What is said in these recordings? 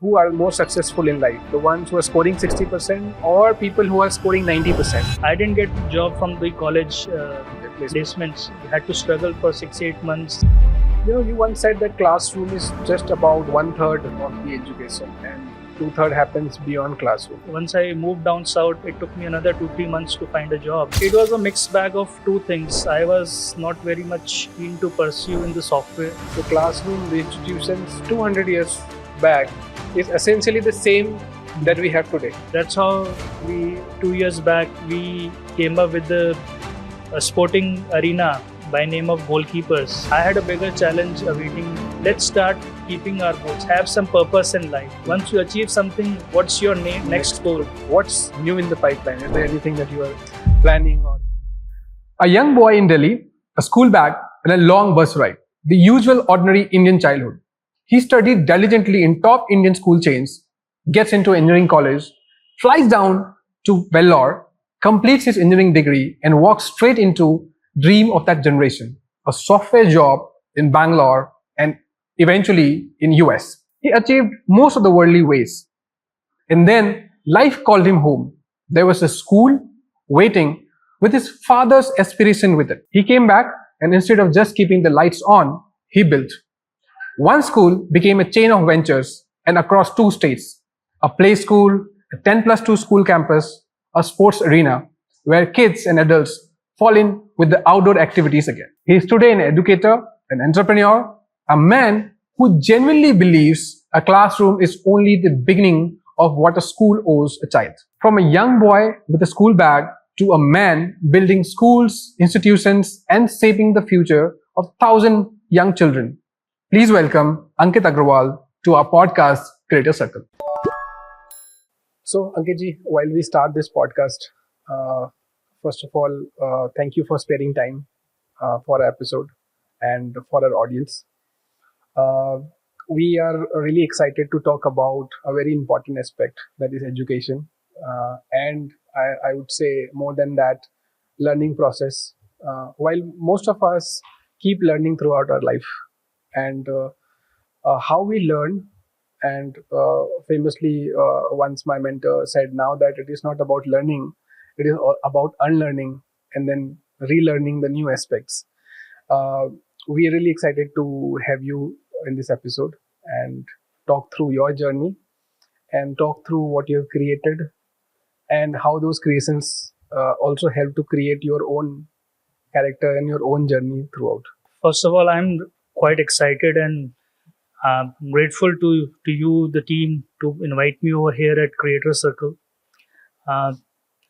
who are more successful in life? The ones who are scoring 60% or people who are scoring 90%? I didn't get a job from the college placements. I had to struggle for 6-8 months. You once said that classroom is just about 1/3 of the education and 2/3 happens beyond classroom. Once I moved down south, it took me another 2-3 months to find a job. It was a mixed bag of two things. I was not very much keen to pursue in the software. The classroom, the institutions 200 years back is essentially the same that we have today. That's how 2 years back, we came up with a sporting arena by name of goalkeepers. I had a bigger challenge awaiting. Let's start keeping our goals, have some purpose in life. Once you achieve something, what's your next goal? What's new in the pipeline? Is there anything that you are planning on? A young boy in Delhi, a school bag and a long bus ride. The usual ordinary Indian childhood. He studied diligently in top Indian school chains, gets into engineering college, flies down to Vellore, completes his engineering degree and walks straight into dream of that generation, a software job in Bangalore and eventually in US. He achieved most of the worldly ways. And then life called him home. There was a school waiting with his father's aspiration with it. He came back and instead of just keeping the lights on, he built. One school became a chain of ventures and across 2 states, a play school, a 10+2 school campus, a sports arena where kids and adults fall in with the outdoor activities again. He is today an educator, an entrepreneur, a man who genuinely believes a classroom is only the beginning of what a school owes a child. From a young boy with a school bag to a man building schools, institutions and shaping the future of 1,000 young children. Please welcome Ankit Agrawal to our podcast, Creator Circle. So, Ankit ji, while we start this podcast, first of all, thank you for sparing time for our episode and for our audience. We are really excited to talk about a very important aspect, that is education. And I would say more than that, learning process. While most of us keep learning throughout our life, and how we learn, and famously once my mentor said now that it is not about learning, it is about unlearning and then relearning the new aspects. We are really excited to have you in this episode and talk through your journey and talk through what you have created and how those creations also help to create your own character and your own journey throughout. First of all, I'm quite excited and grateful to you, the team, to invite me over here at Creator Circle.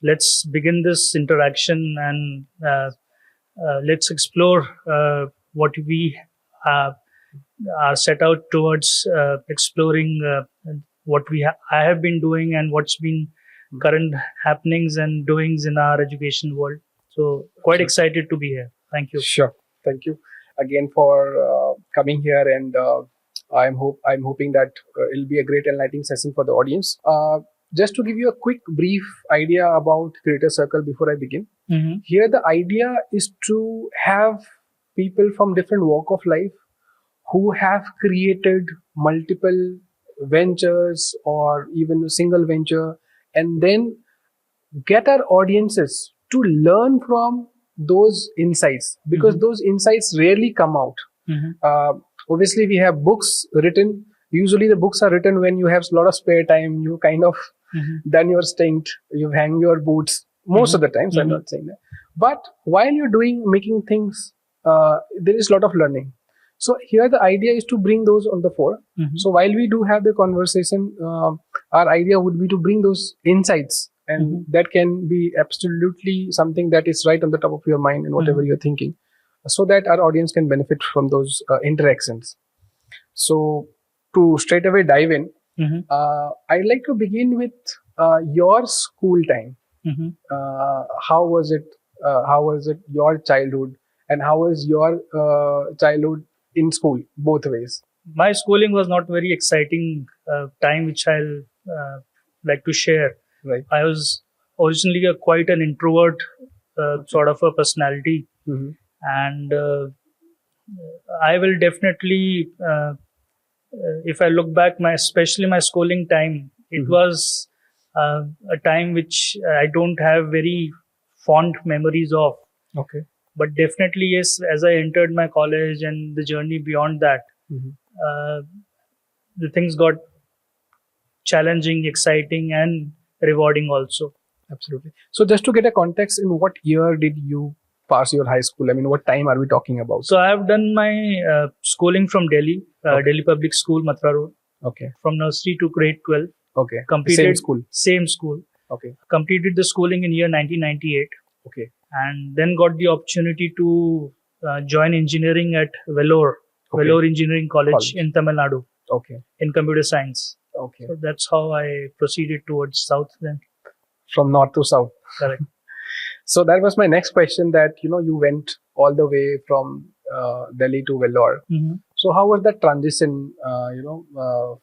Let's begin this interaction and let's explore what we are set out towards exploring what I have been doing and what's been current happenings and doings in our education world. So quite excited to be here. Thank you. Sure. Thank you again for coming here, and I'm hoping that it'll be a great enlightening session for the audience. Just to give you a quick brief idea about Creator Circle before I begin. Mm-hmm. Here the idea is to have people from different walk of life who have created multiple ventures or even a single venture, and then get our audiences to learn from those insights, because Mm-hmm. those insights rarely come out. Mm-hmm. Obviously we have books written. Usually the books are written when you have a lot of spare time, you kind of Mm-hmm. done your stint, you hang your boots most of the times. I'm not saying that, but while you're making things, there is a lot of learning. So here the idea is to bring those on the fore. Mm-hmm. So while we do have the conversation, our idea would be to bring those insights, and Mm-hmm. that can be absolutely something that is right on the top of your mind and whatever Mm-hmm. you're thinking, so that our audience can benefit from those interactions. So to straight away dive in, Mm-hmm. I'd like to begin with your school time. Mm-hmm. How was it? How was it your childhood, and how was your childhood in school, both ways? My schooling was not very exciting time, which I'll like to share. Right. I was originally quite an introvert sort of a personality, Mm-hmm. and I will definitely if I look back, especially my schooling time, it was a time which I don't have very fond memories of. Okay. But definitely, yes, as I entered my college and the journey beyond that, uh, the things got challenging, exciting, and rewarding also. Absolutely. So just to get a context, in what year did you pass your high school? I mean, what time are we talking about? So I have done my schooling from Delhi, Okay. Delhi Public School, Mathura Road, Okay. from nursery to grade 12. Okay. Completed Same school. Same school. Okay. Completed the schooling in year 1998, Okay. and then got the opportunity to join engineering at Vellore, Okay. Vellore Engineering College College. in Tamil Nadu Okay. in computer science. Okay. So that's how I proceeded towards south then. From north to south. Correct. So that was my next question, that, you went all the way from Delhi to Vellore. Mhm. So how was that transition,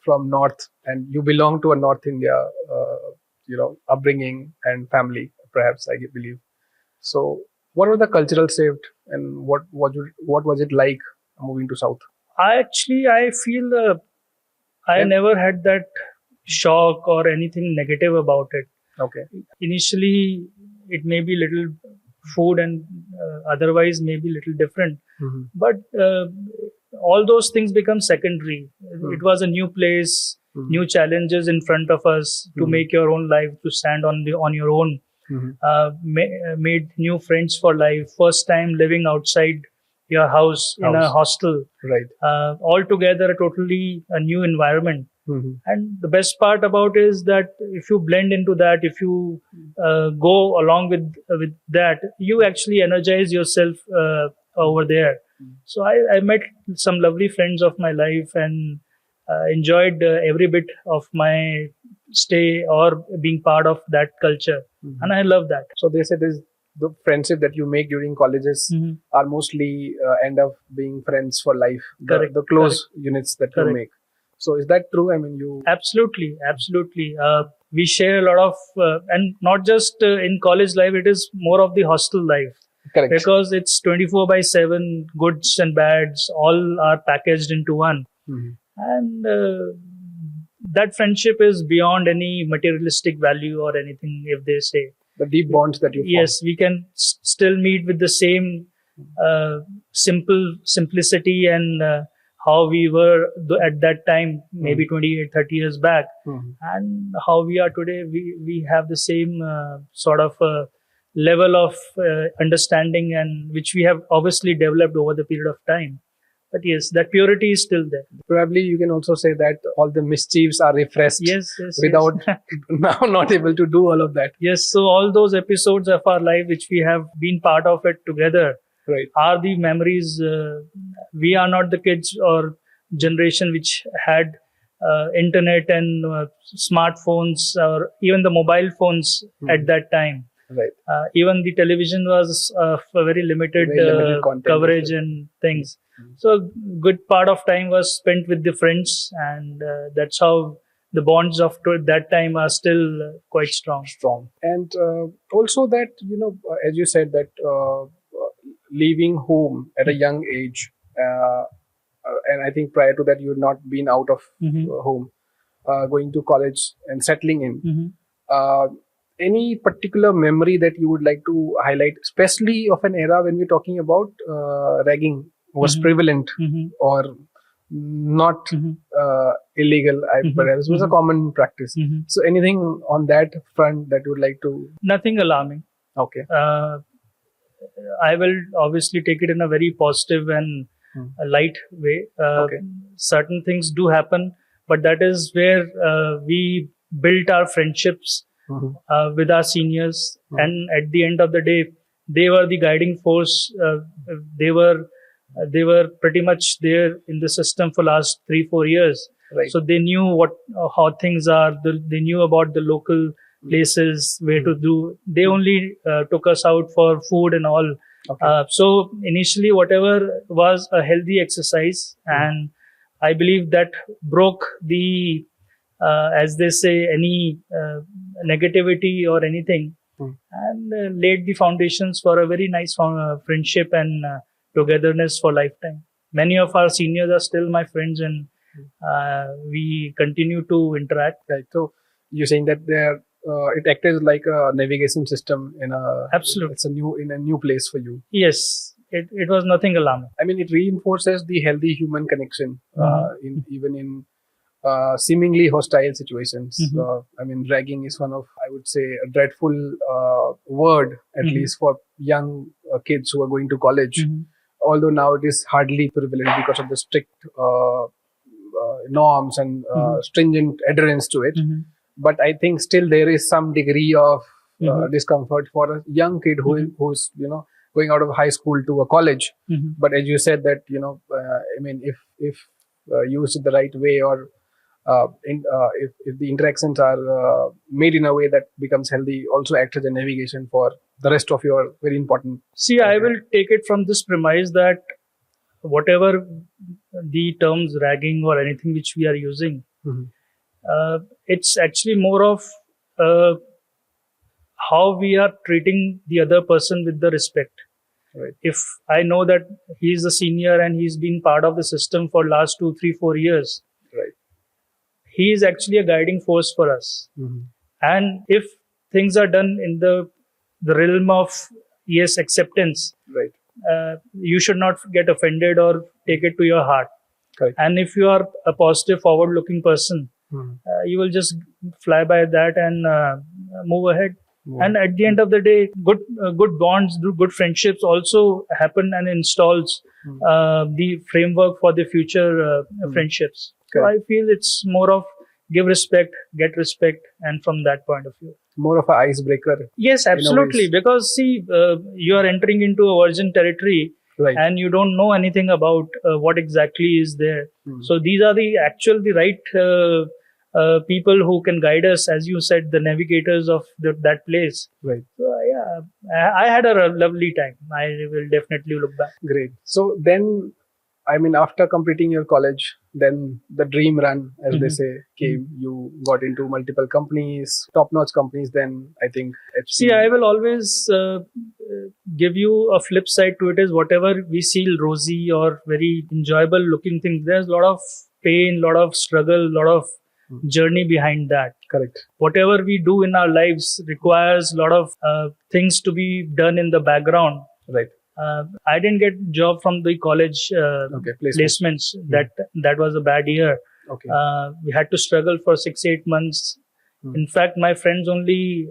from north, and you belong to a North India, upbringing and family, perhaps, I believe. So what was the cultural shift, and what was it like moving to south? I feel I Yeah. never had that shock or anything negative about it. Okay. Initially, it may be little food and otherwise maybe little different, Mhm. but all those things become secondary. It was a new place, Mhm. new challenges in front of us to Mhm. make your own life, to stand on your own. Mhm. Made new friends for life. First time living outside your house in a House. hostel. Right. Altogether, a totally a new environment. Mhm. And the best part about is that if you blend into that, if you go along with that, you actually energize yourself over there. So I met some lovely friends of my life and enjoyed every bit of my stay or being part of that culture. Mhm. And I love that. So they say this, the friendship that you make during colleges Mhm. are mostly end up being friends for life. Correct, The close units that you Correct. make. So is that true? I mean, you. Absolutely. We share a lot of, and not just in college life, it is more of the hostel life. Correct. Because it's 24/7, goods and bads, all are packaged into one. Mhm. And that friendship is beyond any materialistic value or anything, if they say. The deep bonds that you form. Yes, we can still meet with the same simplicity and how we were at that time, maybe 28, 30 years back, Mhm. and how we are today. We have the same sort of level of understanding, and which we have obviously developed over the period of time. But yes, that purity is still there. Probably you can also say that all the mischiefs are refreshed Yes. without now not able to do all of that. Yes, so all those episodes of our life which we have been part of it together Right. are the memories. We are not the kids or generation which had internet and smartphones or even the mobile phones at that time. Right. Even the television was a very limited, Very limited content. coverage and things. So good part of time was spent with the friends, and that's how the bonds of that time are still quite strong. Strong. And also that, as you said, that leaving home at a young age, and I think prior to that you had not been out of home, going to college and settling in. Any particular memory that you would like to highlight, especially of an era when we're talking about ragging was prevalent or not illegal, perhaps it was a common practice. So anything on that front that you would like to? Nothing alarming. Okay. I will obviously take it in a very positive and a light way. Okay. Certain things do happen, but that is where we built our friendships with our seniors, and at the end of the day, they were the guiding force. They were pretty much there in the system for last 3-4 years. Right. So they knew how things are. They knew about the local places, where to do. They only took us out for food and all. Okay. So initially, whatever was a healthy exercise, and I believe that broke the, as they say, any negativity or anything, and laid the foundations for a very nice friendship and togetherness for lifetime. Many of our seniors are still my friends, and We continue to interact. Right. So you're saying that it acted like a navigation system in a Absolutely. it's a new place for you. Yes, it was nothing alarming. I mean, it reinforces the healthy human connection even in seemingly hostile situations. I mean, ragging is one of, I would say, a dreadful word, at least for young kids who are going to college. Although now it is hardly prevalent because of the strict norms and stringent adherence to it. But I think still there is some degree of discomfort for a young kid who's going out of high school to a college. But as you said that I mean, if used the right way, or if the interactions are made in a way that becomes healthy, also acts as a navigation for the rest of your very important. See, I will take it from this premise that whatever the terms ragging or anything which we are using, it's actually more of how we are treating the other person with the respect. Right. If I know that he's a senior and he's been part of the system for last 2, 3, 4 years, Right. he is actually a guiding force for us. And if things are done in the realm of acceptance, Right. You should not get offended or take it to your heart. Correct. And if you are a positive, forward-looking person, you will just fly by that and move ahead. And at the end of the day, good bonds, good friendships also happen and installs the framework for the future friendships. So I feel it's more of give respect, get respect, and from that point of view. More of an icebreaker. Yes, absolutely. Because see, you are entering into a virgin territory, Right. and you don't know anything about what exactly is there. So these are the right people who can guide us, as you said, the navigators of that place. Right. So yeah, I had a lovely time. I will definitely look back. Great. So then, I mean, after completing your college, then the dream run, as they say, came. You got into multiple companies, top-notch companies. Then I think. See, I will always give you a flip side to it. Is whatever we see rosy or very enjoyable looking things, there's a lot of pain, a lot of struggle, a lot of journey behind that. Correct. Whatever we do in our lives requires a lot of things to be done in the background. Right. I didn't get job from the college placements. That was a bad year. Okay. We had to struggle for 6-8 months. In fact, my friends only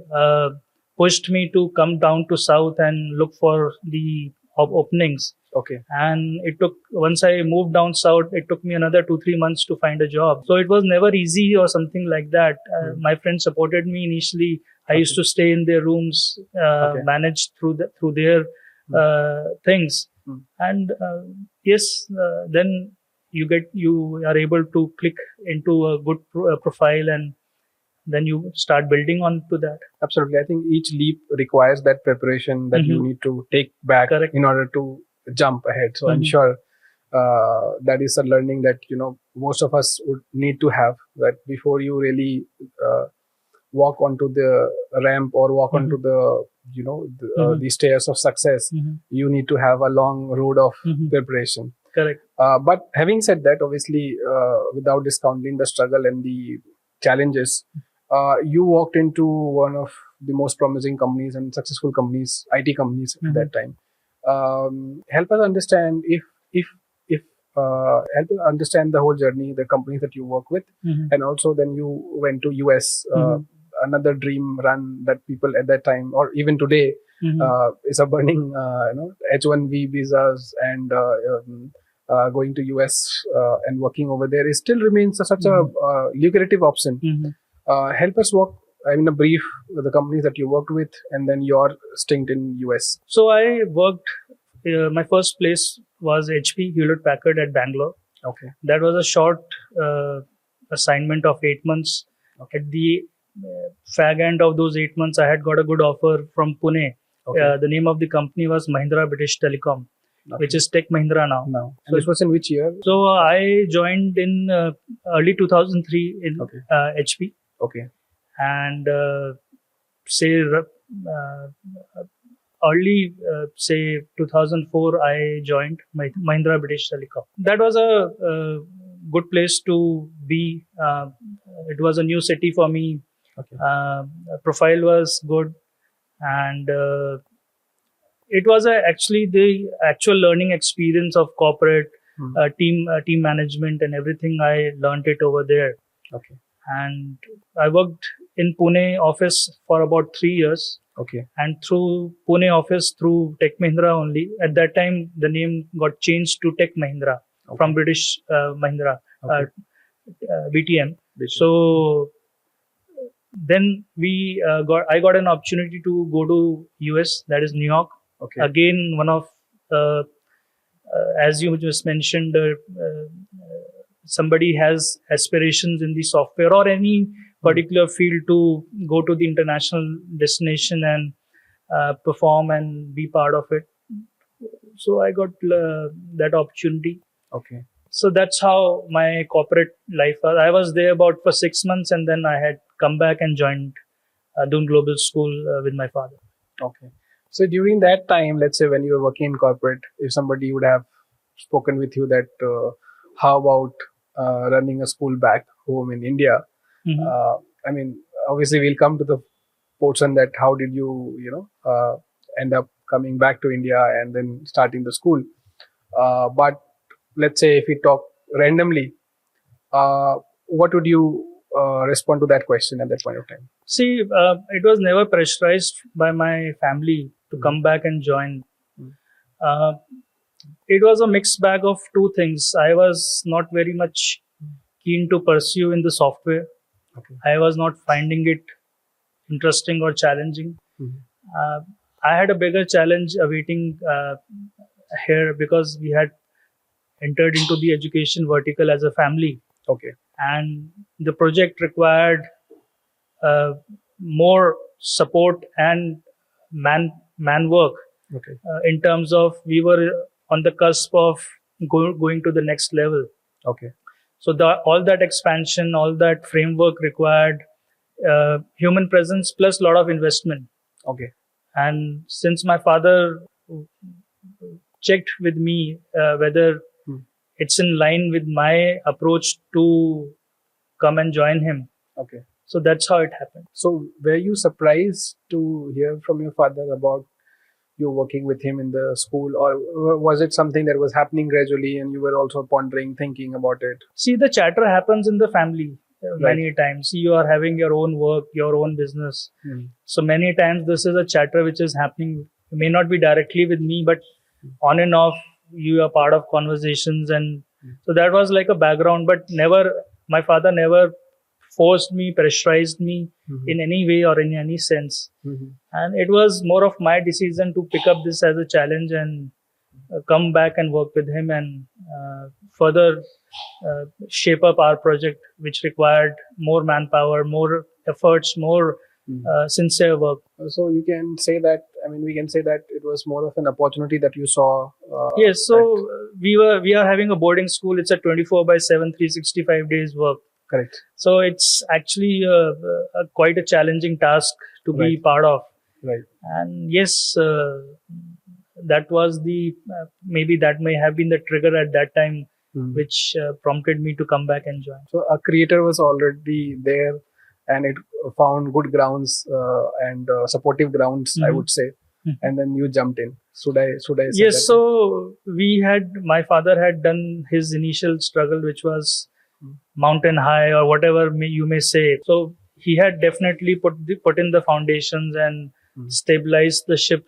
pushed me to come down to South and look for the openings. Okay. And once I moved down South, it took me another 2-3 months to find a job. So it was never easy or something like that. My friends supported me initially. I used to stay in their rooms, manage through their things. And yes, then you are able to click into a good profile, and then you start building on to that. Absolutely. I think each leap requires that preparation that you need to take back in order to jump ahead. So I'm sure that is a learning that most of us would need to have, that before you really walk onto the ramp or walk onto the the stairs of success, you need to have a long road of preparation. Correct. But having said that, obviously, without discounting the struggle and the challenges, you walked into one of the most promising companies and successful companies, IT companies at that time. Help us understand help us understand the whole journey, the companies that you work with, and also then you went to US. Another dream run that people at that time or even today is a burning H1B visas, and going to US and working over there is still remains such a lucrative option. Help us walk, I mean, a brief the companies that you worked with and then your stint in US. So I worked, my first place was HP, Hewlett Packard at Bangalore. Okay. That was a short assignment of 8 months. Okay. At the fag end of those 8 months, I had got a good offer from Pune. Okay. The name of the company was Mahindra British Telecom, which is Tech Mahindra now. And this was in which year? So I joined in early 2003 in HP. Okay. And early 2004 I joined Mahindra British Telecom. That was a good place to be. It was a new city for me. Okay. Profile was good, and it was actually the actual learning experience of corporate team management and everything. I learned it over there. Okay. And I worked in Pune office for about 3 years. Okay. And through Pune office, through Tech Mahindra only. At that time, the name got changed to Tech Mahindra from British Mahindra, BTM. So then I got an opportunity to go to US, that is New York. Okay. Again, one of as you just mentioned, somebody has aspirations in the software or any particular field to go to the international destination and perform and be part of it. So I got that opportunity. Okay. So that's how my corporate life was. I was there about for 6 months, and then I had come back and joined Doon Global School with my father. Okay. So during that time, let's say when you were working in corporate, if somebody would have spoken with you that how about running a school back home in India? I mean, obviously we'll come to the portion that how did you end up coming back to India and then starting the school. But let's say if we talk randomly, what would you respond to that question at that point of time? See, it was never pressurized by my family to come back and join. It was a mixed bag of two things. I was not very much keen to pursue in the software. Okay. I was not finding it interesting or challenging. I had a bigger challenge awaiting here because we had entered into the education vertical as a family. Okay. And the project required more support and man work. Okay. In terms of we were on the cusp of going to the next level. Okay. So all that expansion, all that framework required human presence plus a lot of investment. Okay. And since my father checked with me whether it's in line with my approach to come and join him. Okay. So that's how it happened. So were you surprised to hear from your father about you working with him in the school, or was it something that was happening gradually and you were also pondering, thinking about it? See, the chatter happens in the family many times. See, you are having your own work, your own business. So many times this is a chatter which is happening. It may not be directly with me, but on and off, you are part of conversations. And so that was like a background, but my father never forced me, pressurized me in any way or in any sense. And it was more of my decision to pick up this as a challenge and come back and work with him and further shape up our project, which required more manpower, more efforts, more sincere work. So you can say that, we can say that it was more of an opportunity that you saw. Yes. So we are having a boarding school. It's a 24/7, 365 days work. Correct. So it's actually quite a challenging task to be part of. Right. And yes, that was maybe that may have been the trigger at that time, which prompted me to come back and join. So a creator was already there and it found good grounds and supportive grounds, I would say. And then you jumped in. Should I say yes, that? So my father had done his initial struggle, which was mountain high or whatever you may say. So he had definitely put in the foundations and stabilized the ship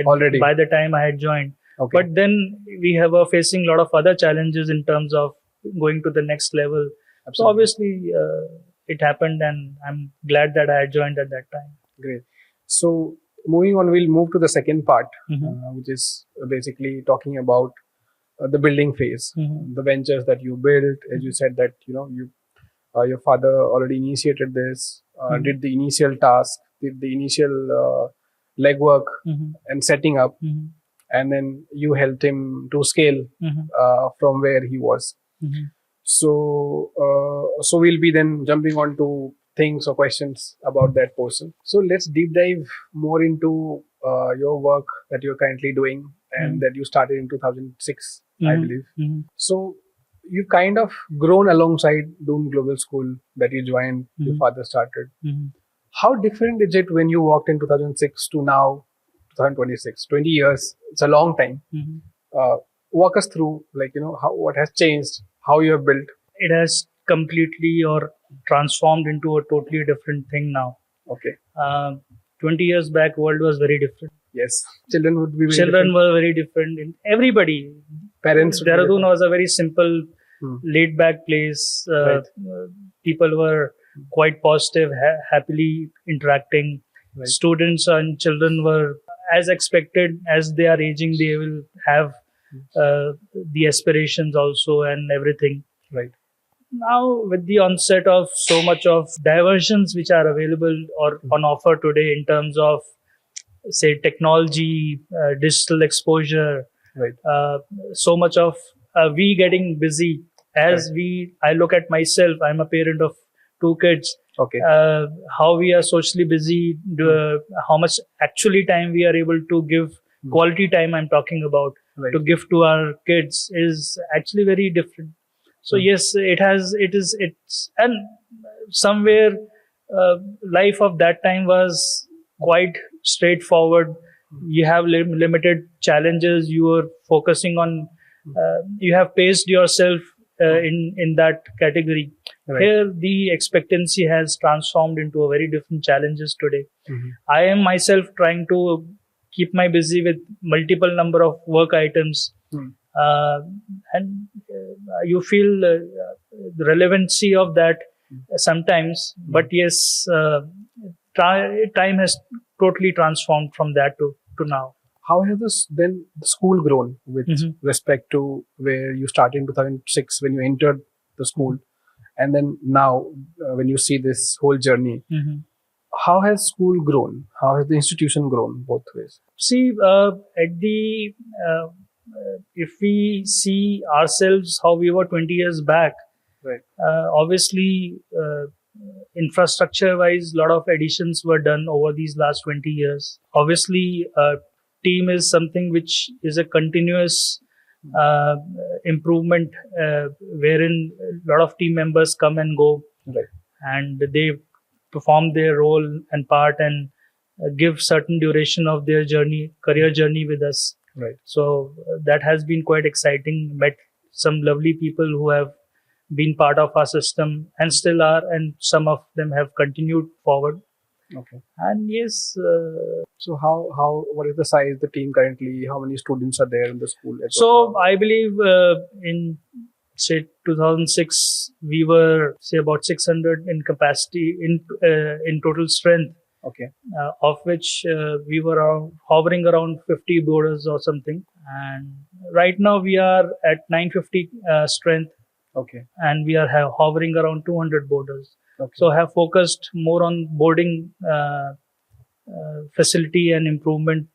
already by the time I had joined. Okay. But then we were facing a lot of other challenges in terms of going to the next level. Absolutely. So obviously it happened, and I'm glad that I had joined at that time. Great. So moving on, we'll move to the second part, which is basically talking about the building phase, the ventures that you built. As you said that your father already initiated this, did the initial task, did the initial legwork and setting up, and then you helped him to scale from where he was. So we'll be then jumping on to things or questions about that person. So let's deep dive more into your work that you're currently doing and that you started in 2006, I believe. So You've kind of grown alongside Doon Global School that you joined, your Mhm. father started. Mhm. How different is it when you walked in 2006 to now 2026? 20 years, it's a long time. Mhm. Uh, Walk us through, like, how what has changed, how you have built. It has completely or transformed into a totally different thing now. Okay. Uh, 20 years back, world was very different. Yes. Children would be very Children different. were very different. In everybody, Parents would be Dehradun different. was a very simple, Hmm. laid back place. Right. People were quite positive, happily interacting. Right. Students and children were as expected. As they are aging, they will have the aspirations also and everything. Right. Now, with the onset of so much of diversions which are available or on offer today in terms of, say, technology, digital exposure, Right. so much of we getting busy. As I look at myself, I'm a parent of two kids. Okay. How we are socially busy, how much actually time we are able to give, quality time I'm talking about, Right. to give to our kids is actually very different. So yes, it's and somewhere life of that time was quite straightforward. You have limited challenges. You are focusing on. You have paced yourself in that category. Right. Here, the expectancy has transformed into a very different challenges today. Mhm. I am myself trying to keep my busy with multiple number of work items, and you feel the relevancy of that sometimes. But yes, time has totally transformed from that to now. How has this then the school grown with Mhm. respect to where you started in 2006 when you entered the school, and then now when you see this whole journey? Mhm. How has school grown? How has the institution grown both ways? See, at the uh, if we see ourselves how we were 20 years back, Right. obviously, infrastructure wise, a lot of additions were done over these last 20 years. Obviously, team is something which is a continuous uh, improvement, wherein a lot of team members come and go, Right. and they perform their role and part, and give certain duration of their career journey with us. Right. So that has been quite exciting. Met some lovely people who have been part of our system and still are, and some of them have continued forward. Okay. And yes, So how what is the size of the team currently? How many students are there in the school? As of so now? I believe in, say, 2006 we were, say, about 600 in capacity, in total strength, Okay. of which we were hovering around 50 boarders or something. And right now we are at 950 strength, Okay. and we are hovering around 200 boarders. Okay. So have focused more on boarding facility and improvement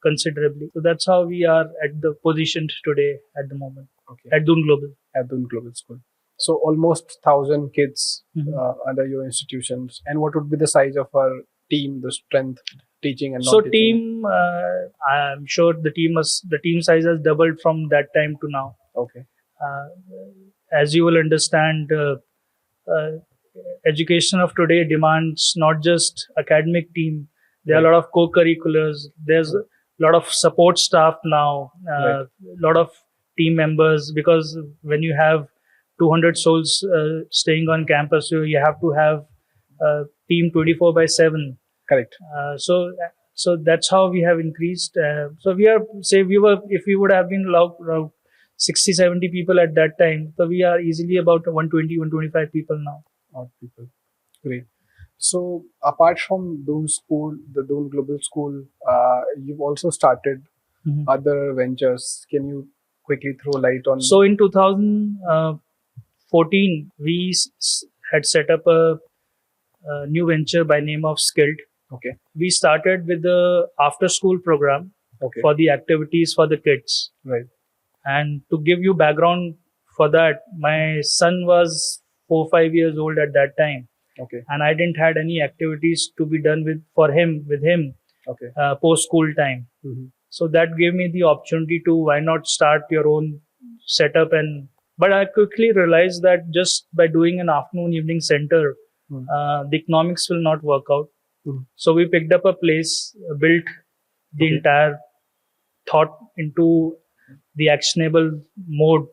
considerably. So that's how we are at the position today at the moment Okay. at Doon Global. At Doon Global School. So almost 1,000 kids Mhm. under your institutions. And what would be the size of our team, the strength, teaching and So non-teaching? team, I'm sure the team size has doubled from that time to now. Okay. Uh, as you will understand, uh, education of today demands not just academic team. There are a lot of co-curriculars. There's a lot of support staff now, a lot of team members, because when you have 200 souls staying on campus, you have to have a team 24/7. Correct. So that's how we have increased. So we are, say, if we would have been around 60, 70 people at that time, so we are easily about 120, 125 people now. Odd people. Great. So apart from Doon School, the Doon Global School, you've also started Mhm. other ventures. Can you quickly throw light on? So in 2014, we had set up a new venture by name of Skilled. Okay. We started with the after school program Okay. for the activities for the kids. Right. And to give you background for that, my son was 4, 5 years old at that time, Okay. and I didn't had any activities to be done with him Okay. post school time. Mhm. So that gave me the opportunity to, why not start your own setup and But I quickly realized that just by doing an afternoon evening center, the economics will not work out. So we picked up a place, built the entire thought into the actionable mode.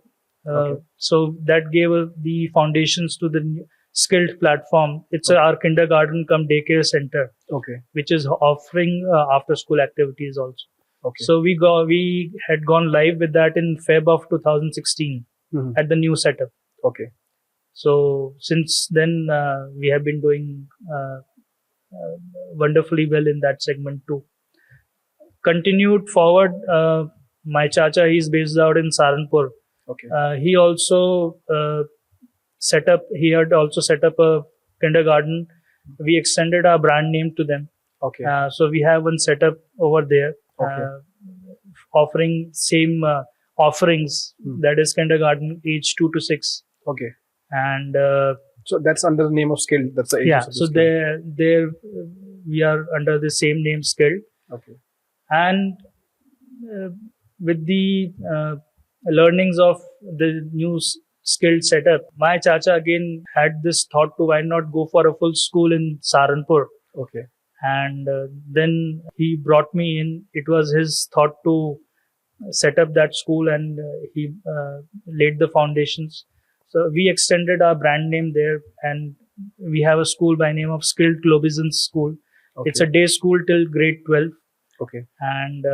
So that gave the foundations to the skilled platform. It's our kindergarten come daycare center, which is offering after school activities also. So we had gone live with that in Feb of 2016 at the new setup. So since then we have been doing wonderfully well in that segment too. Continued forward, my chacha, he's based out in Saranpur. He also he had also set up a kindergarten. We extended our brand name to them. So we have one setup over there, offering same offerings, that is kindergarten age 2 to 6. And so that's under the name of Skilled. That's the age. So there we are under the same name, Skilled. And with the learnings of the new Skilled setup, my chacha again had this thought to why not go for a full school in Saranpur. And then he brought me in. It was his thought to set up that school, and he laid the foundations. So we extended our brand name there, and we have a school by name of Skilled Globizens School. It's a day school till grade 12. And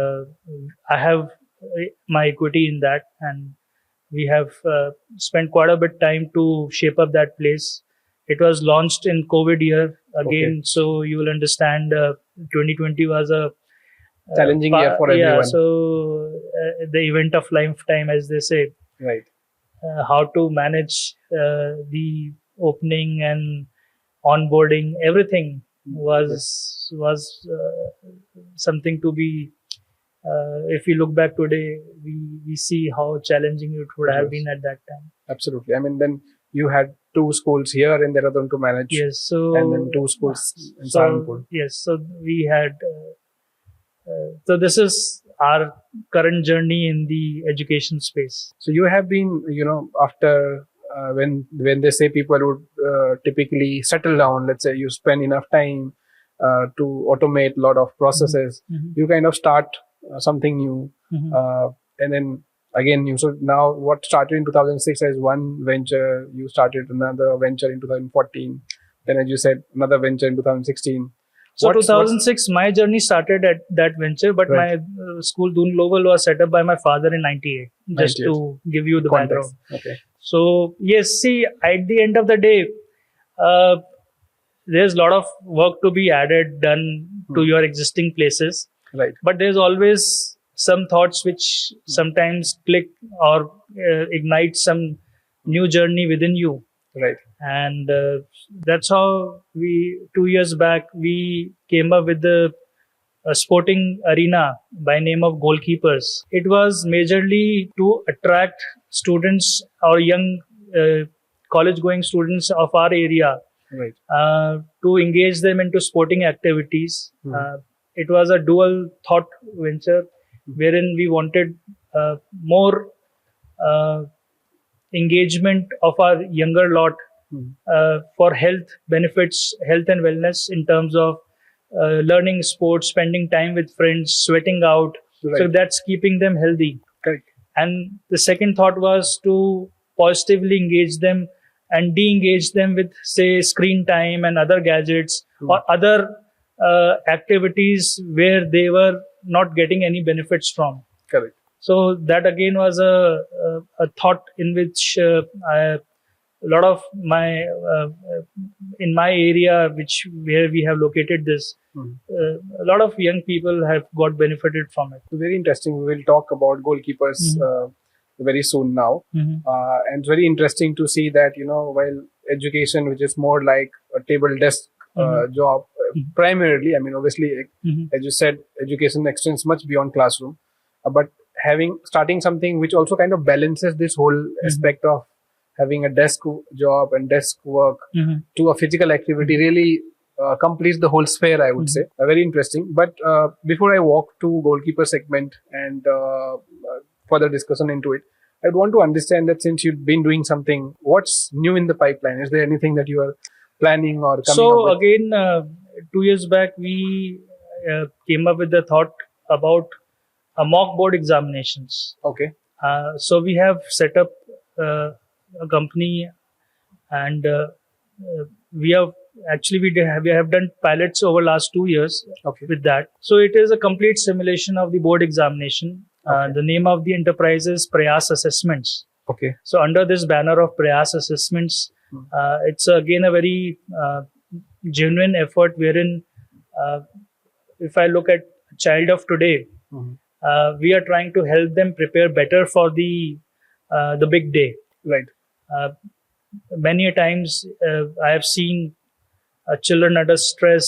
I have my equity in that, and we have spent quite a bit time to shape up that place. It was launched in COVID year again, so you will understand 2020 was a challenging year for everyone. So the event of lifetime, as they say. How to manage the opening and onboarding, everything was something to be. If we look back today, we see how challenging it would have been at that time. Absolutely. I mean, then you had 2 schools here in Dehradun to manage. Yes. So and then 2 schools in Saranpur. Yes. So we had. So this is our current journey in the education space. So you have been, after when they say people would typically settle down, let's say you spend enough time to automate a lot of processes, you kind of start something new, and then again new. So now what started in 2006 as one venture, you started another venture in 2014, then as you said, another venture in 2016. So 2006, my journey started at that venture, but my school Doon Global was set up by my father in 98, just to give you the background. So yes, see, at the end of the day, there's a lot of work to be done to your existing places. But there's always some thoughts which sometimes click or ignite some new journey within you. And that's how 2 years back, we came up with a sporting arena by name of Goalkeepers. It was majorly to attract students or young college going students of our area, to engage them into sporting activities. It was a dual thought venture wherein we wanted more engagement of our younger lot for health benefits, health and wellness in terms of learning sports, spending time with friends, sweating out. So that's keeping them healthy. And the second thought was to positively engage them and de-engage them with, say, screen time and other gadgets or other activities where they were not getting any benefits from. So that again was a thought in which a lot of my in my area, where we have located this, a lot of young people have got benefited from it. Very interesting. We will talk about Goalkeepers very soon now, and it's very interesting to see that while education, which is more like a table desk job, primarily, I mean, obviously, as you said, education extends much beyond classroom, but starting something which also kind of balances this whole aspect of having a desk job and desk work to a physical activity really completes the whole sphere, I would say. Very interesting. But before I walk to Goalkeeper segment and further discussion into it, I'd want to understand that since you've been doing something, what's new in the pipeline? Is there anything that you are planning or coming up So with? again, 2 years back, we came up with the thought about mock board examinations. Okay. So we have set up a company, and we have we have done pilots over last 2 years Okay. with that. So it is a complete simulation of the board examination. Okay. The name of the enterprise is Prayas Assessments. Okay. So under this banner of Prayas Assessments, it's again a very genuine effort wherein if I look at a child of today, Mhm. we are trying to help them prepare better for the big day. Right. Many a times I have seen children under stress,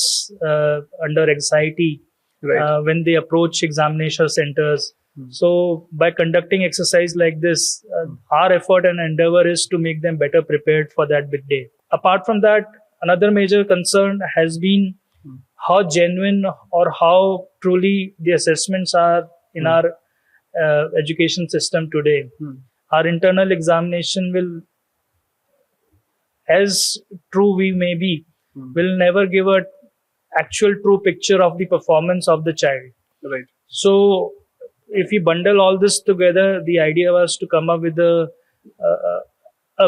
under anxiety, Right. when they approach examination centers. So by conducting exercise like this, our effort and endeavor is to make them better prepared for that big day. Apart from that, another major concern has been how genuine or how truly the assessments are in our education system today. Our internal examination will, as true we may be, will never give a actual true picture of the performance of the child. Right. So if we bundle all this together, the idea was to come up with a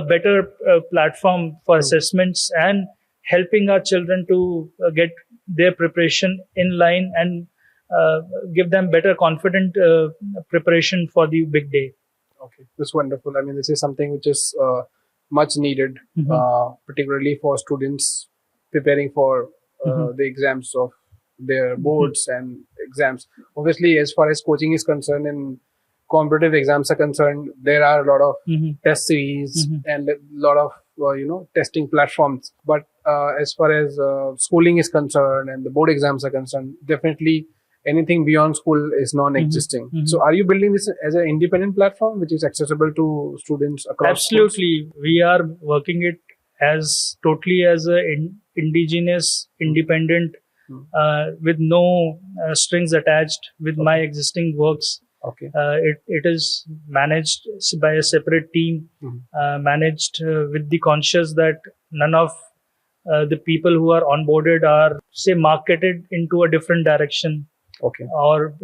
better platform for assessments and helping our children to get their preparation in line and give them better confident preparation for the big day. Okay, that's wonderful. I mean, this is something which is much needed, particularly for students preparing for the exams of their boards and exams. Obviously, as far as coaching is concerned and competitive exams are concerned, there are a lot of test series and a lot of testing platforms. But as far as schooling is concerned and the board exams are concerned, definitely anything beyond school is non-existing. So are you building this as an independent platform which is accessible to students across Absolutely. We are working it as totally as a indigenous, independent, with no strings attached with my existing works. Okay. It is managed by a separate team, managed with the conscious that none of the people who are onboarded are, say, marketed into a different direction. Okay. Or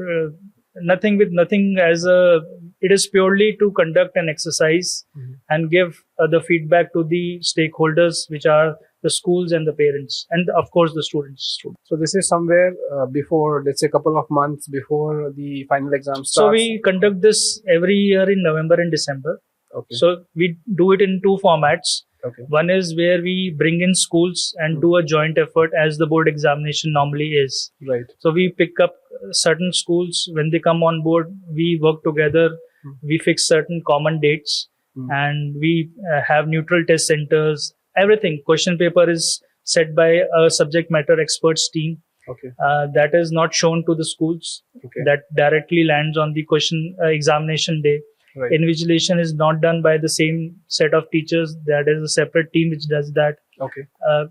nothing with nothing as a, it is purely to conduct an exercise and give the feedback to the stakeholders, which are the schools and the parents, and of course the students. So this is somewhere before, let's say, a couple of months before the final exam starts. So we conduct this every year in November and December. Okay. So we do it in two formats. Okay. One is where we bring in schools and do a joint effort as the board examination normally is. Right. So we pick up certain schools. When they come on board, we work together. We fix certain common dates and we have neutral test centers. Everything. Question paper is set by a subject matter experts team. Okay. That is not shown to the schools. Okay. That directly lands on the question examination day. Right. Invigilation is not done by the same set of teachers. That is a separate team which does that. Okay.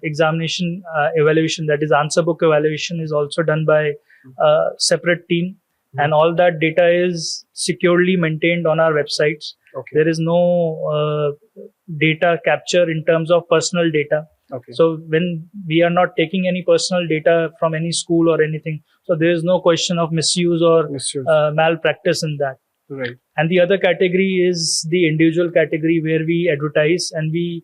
Examination evaluation, that is answer book evaluation, is also done by a separate team. And all that data is securely maintained on our websites. Okay. There is no data capture in terms of personal data. Okay. So when we are not taking any personal data from any school or anything, so there is no question of misuse or malpractice in that. Right. And the other category is the individual category where we advertise and we,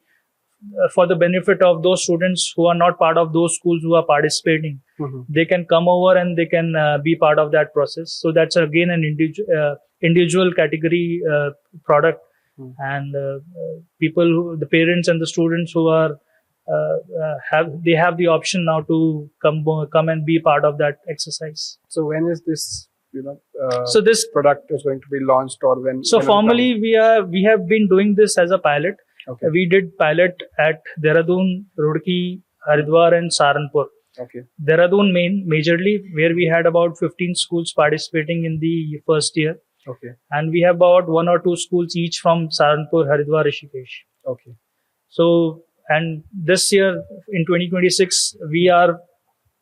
for the benefit of those students who are not part of those schools who are participating, they can come over and they can be part of that process. So that's again an individual category product. And people who, the parents and the students who are have the option now to come and be part of that exercise. So when is this so this product is going to be launched, or when? So formally we have been doing this as a pilot. Okay. We did pilot at Dehradun, Roorkee, Haridwar and Saharanpur. Okay. Dehradun majorly, where we had about 15 schools participating in the first year. Okay. And we have about 1 or 2 schools each from Saharanpur, Haridwar, Rishikesh. Okay. So, and this year in 2026, we are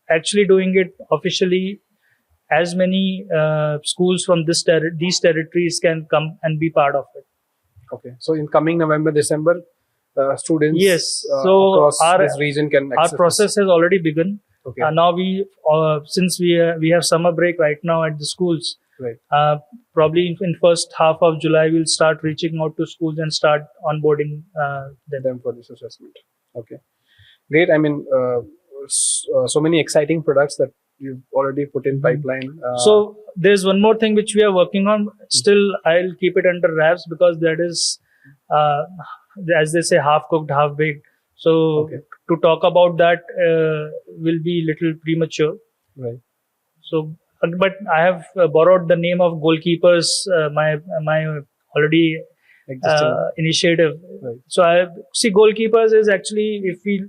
actually doing it officially. As many schools from these territories can come and be part of it. Okay. So in coming November, December, students Yes. So across our this region can our access this. process has already begun. Okay. Now since we have summer break right now at the schools. Right. Probably in first half of July we'll start reaching out to schools and start onboarding them. For this assessment. Okay. Great. I mean, so many exciting products that you've already put in pipeline. So there's one more thing which we are working on. Still, I'll keep it under wraps because that is, as they say, half cooked, half baked. So Okay. to talk about that will be little premature. Right. So, but I have borrowed the name of goalkeepers, my already Existing. initiative. Right. So I see goalkeepers is actually, if we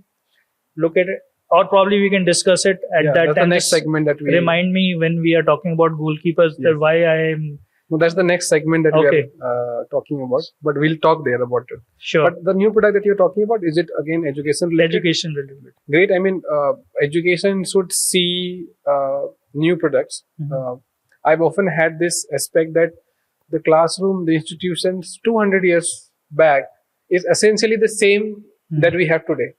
look at it, or probably we can discuss it at Yeah, that that's time. the next segment that we Remind me when we are talking about goalkeepers that Yes. why I am No, that's the next segment that we Okay. are talking about. But we'll talk there about it. sure But the new product that you're talking about, is it again education related? education related. Great. I mean, education should see new products. Mhm. I've often had this aspect that the classroom, the institutions 200 years back is essentially the same that we have today.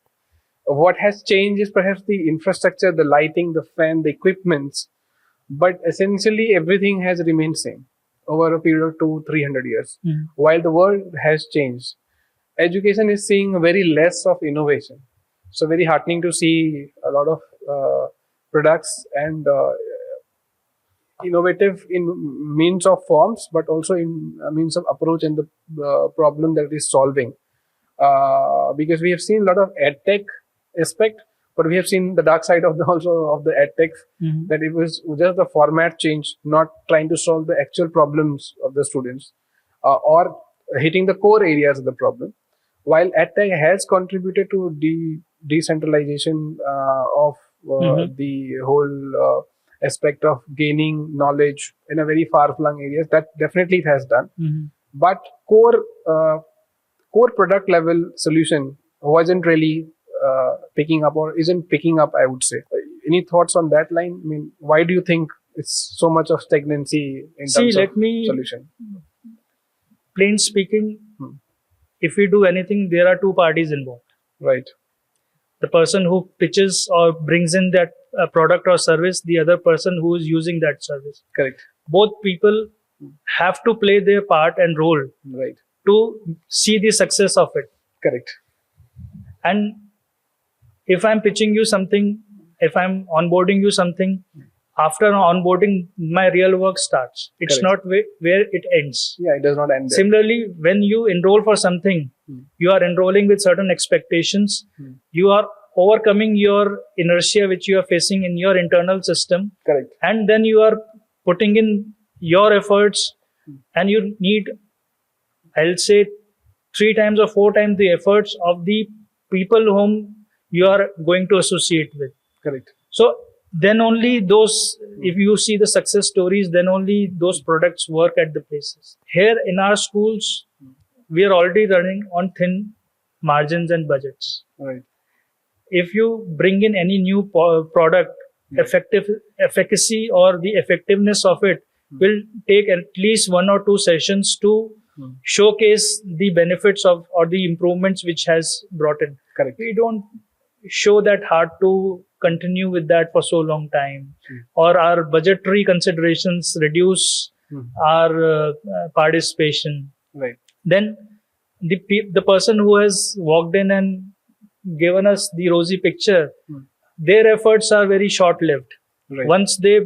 What has changed is perhaps the infrastructure, the lighting, the fan, the equipments, but essentially everything has remained same over a period of 200-300 years. Mhm. While the world has changed, education is seeing very less of innovation. So very heartening to see a lot of products and innovative in means of forms, but also in means of approach and the problem that it is solving. Because we have seen a lot of edtech aspect, but we have seen the dark side of the also of the edtech, Mhm. that it was just the format change, not trying to solve the actual problems of the students, or hitting the core areas of the problem. While edtech has contributed to decentralization of the whole aspect of gaining knowledge in a very far-flung areas, that definitely it has done. Mhm. But core product level solution wasn't really picking up or isn't picking up, I would say. Any thoughts on that line? I mean, why do you think it's so much of stagnancy in See, terms let of me solution? plain speaking. Hmm. If we do anything, there are two parties involved. Right. The person who pitches or brings in that product or service, the other person who is using that service. Correct. Both people have to play their part and role Right. to see the success of it. Correct. And if I'm pitching you something, if I'm onboarding you something, after onboarding, my real work starts. It's Correct. not where it ends. Yeah, it does not end there. Similarly, when you enroll for something, you are enrolling with certain expectations. You are overcoming your inertia which you are facing in your internal system. Correct. And then you are putting in your efforts, and you need, I'll say, 3 times or 4 times the efforts of the people whom you are going to associate with. Correct. So then only those, if you see the success stories, then only those products work at the places. Here in our schools, we are already running on thin margins and budgets. Right. If you bring in any new product, efficacy or the effectiveness of it will take at least 1 or 2 sessions to showcase the benefits of or the improvements which has brought in. Correct. We don't show that hard to continue with that for so long time, or our budgetary considerations reduce our participation. Right. Then the person who has walked in and given us the rosy picture, their efforts are very short-lived. Right. Once they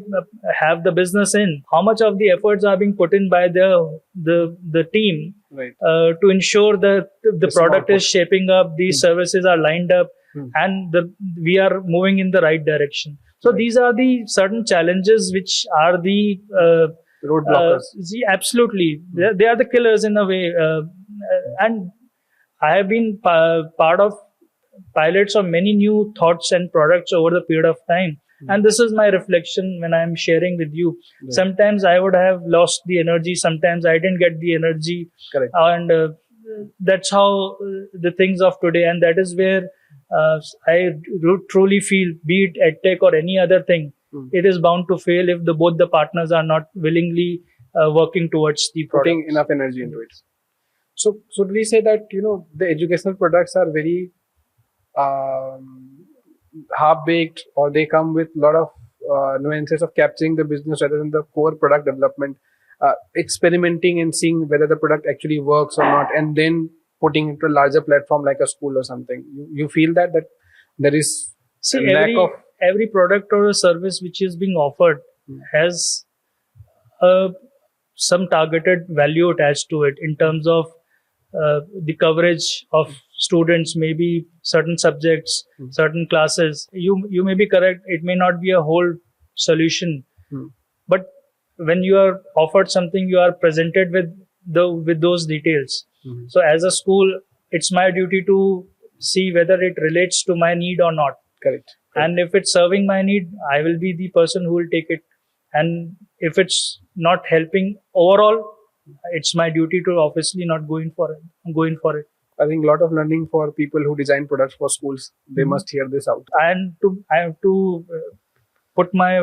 have the business in, how much of the efforts are being put in by the team Right. to ensure that the product output. is shaping up, the services are lined up, and we are moving in the right direction. So these are the certain challenges which are the Road blockers. absolutely, they are the killers in a way. And I have been part of pilots of many new thoughts and products over the period of time. And this is my reflection when I'm sharing with you. Right. Sometimes I would have lost the energy. Sometimes I didn't get the energy. Correct. And that's how the things of today. And that is where I truly feel, be it EdTech or any other thing, it is bound to fail if both the partners are not willingly working towards the product. Putting enough energy into it. So should we say that the educational products are very um, half-baked, or they come with a lot of nuances of capturing the business rather than the core product development, experimenting and seeing whether the product actually works or not, and then putting it to a larger platform like a school or something. You feel that there is See, a lack of every product or a service which is being offered has uh, some targeted value attached to it in terms of the coverage of students, maybe certain subjects, certain classes. You may be correct. It may not be a whole solution, but when you are offered something, you are presented with those details. So as a school, it's my duty to see whether it relates to my need or not. correct. And if it's serving my need, I will be the person who will take it. And if it's not helping overall, it's my duty to obviously not going for it. I think a lot of learning for people who design products for schools. They must hear this out. I have to put my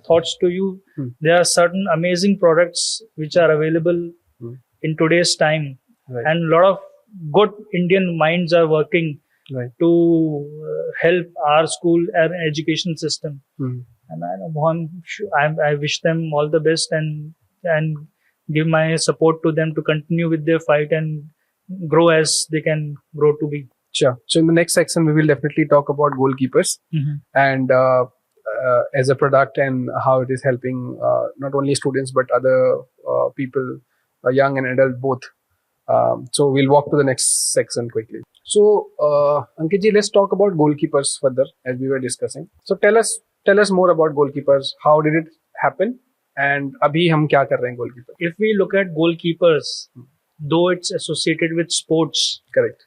thoughts to you. There are certain amazing products which are available in today's time, Right. and a lot of good Indian minds are working Right. to help our school and education system. And I wish them all the best and give my support to them to continue with their fight and grow as they can grow to be. Sure. So in the next section, we will definitely talk about goalkeepers and as a product and how it is helping not only students but other people, young and adult both. So we'll walk to the next section quickly. So Ankit ji, let's talk about goalkeepers further as we were discussing. So tell us more about goalkeepers. How did it happen? And abhi hum kya kar rahe hain goalkeeper? If we look at goalkeepers, though it's associated with sports, Correct.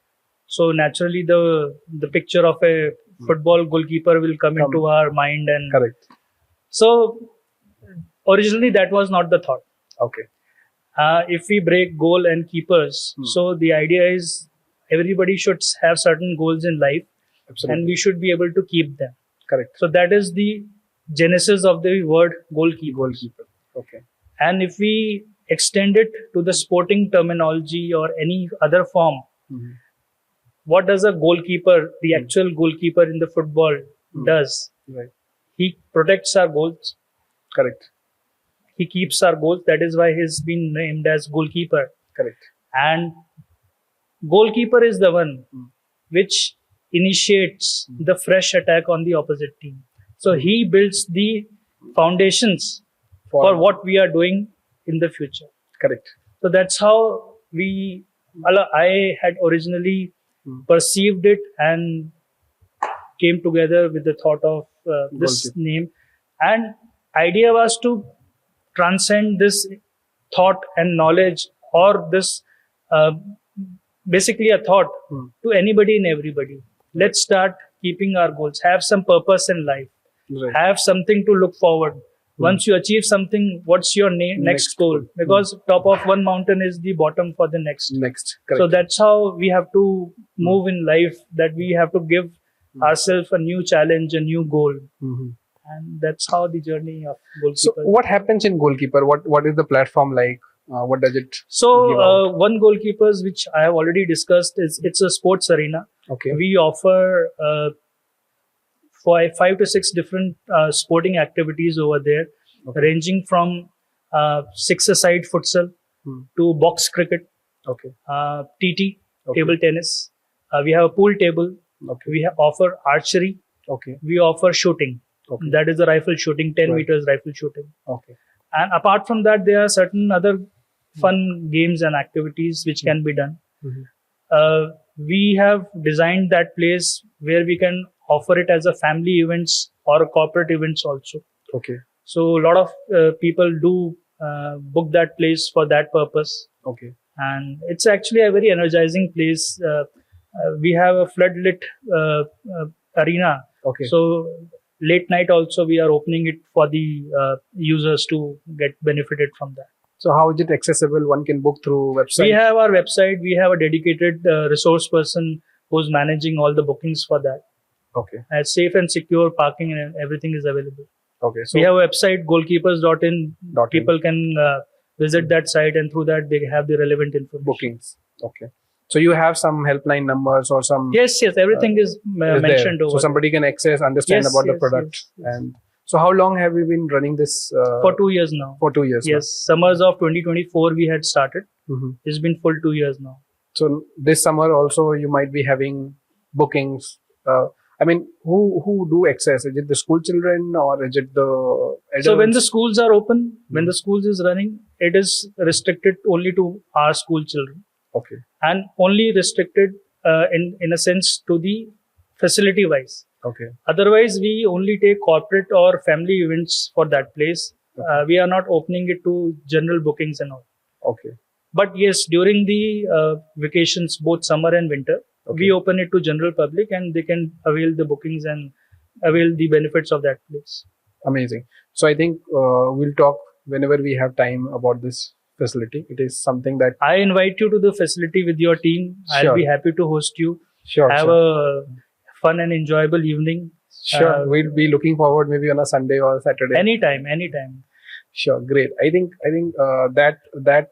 so naturally the picture of a football goalkeeper will come into our mind. And Correct. so originally that was not the thought. Okay. If we break goal and keepers, so the idea is everybody should have certain goals in life, Absolutely. and we should be able to keep them. Correct. So that is the genesis of the word goalkeeper. Goalkeeper. Okay. And if we extend it to the sporting terminology or any other form, what does a goalkeeper, the actual goalkeeper in the football, does? Right. He protects our goals. Correct. He keeps our goals. That is why he's been named as goalkeeper. Correct. And goalkeeper is the one which initiates the fresh attack on the opposite team. So he builds the foundations for what we are doing in the future. Correct. So that's how I had originally perceived it and came together with the thought of this Goalkeeper. name. And idea was to transcend this thought and knowledge, or this basically a thought to anybody and everybody. Let's start keeping our goals, have some purpose in life, Right. have something to look forward. Once you achieve something, what's your next goal? Because top of one mountain is the bottom for the next. Next. Correct. So that's how we have to move in life, that we have to give ourselves a new challenge, a new goal. And that's how the journey of So goalkeeper. what happens in goalkeeper? What is the platform like? What does it give out? One goalkeepers, which I have already discussed, is it's a sports arena. Okay. We offer 5 to 6 different sporting activities over there, ranging from 6-a-side futsal to box cricket, Okay. TT, Okay. table tennis. We have a pool table. Okay. We offer archery. Okay. We offer shooting. Okay. That is the rifle shooting, 10 Right. meters rifle shooting. Okay. And apart from that, there are certain other fun games and activities which can be done. We have designed that place where we can offer it as a family events or corporate events also. Okay. So a lot of people do book that place for that purpose. Okay. And it's actually a very energizing place. We have a floodlit arena. Okay. So late night also we are opening it for the users to get benefited from that. So how is it accessible? One can book through website. We have our website. We have a dedicated resource person who's managing all the bookings for that. Okay. Safe and secure parking and everything is available. Okay. So We have a website, goalkeepers.in. .in. People can visit that site, and through that they have the relevant information. bookings. Okay. So you have some helpline numbers or some Yes, everything is is there. mentioned So over somebody can access, understand Yes, about the yes, product. yes, yes. And so how long have you been running this? there. For 2 years now. For 2 years. Yes, summers of 2024 we had started. Hmm. It's been full 2 years now. So this summer also you might be having bookings. I mean, who do access? Is it the school children or is it the adults? So when the schools are open, when the schools is running, it is restricted only to our school children, Okay. and only restricted in a sense to the facility wise. Okay. Otherwise, we only take corporate or family events for that place. We are not opening it to general bookings and all. Okay. But yes, during the vacations, both summer and winter, we open it to general public and they can avail the bookings and avail the benefits of that place. Amazing. So I think we'll talk whenever we have time about this facility. It is something that I invite you to the facility with your team. Sure. I'll be happy to host you. sure, Have sure, a fun and enjoyable evening. sure. We'll be looking forward maybe on a Sunday or Saturday. Anytime. Sure, great. I think that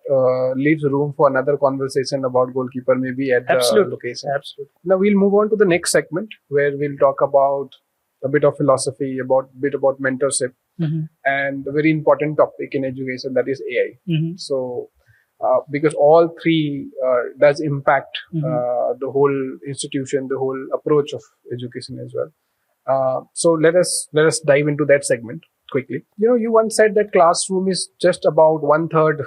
leaves room for another conversation about goalkeeper maybe at the Absolutely. location. Absolutely. Now we'll move on to the next segment where we'll talk about a bit of philosophy, bit about mentorship, and a very important topic in education, that is AI. So because all three does impact the whole institution, the whole approach of education as well. So let us dive into that segment quickly. You once said that classroom is just about 1/3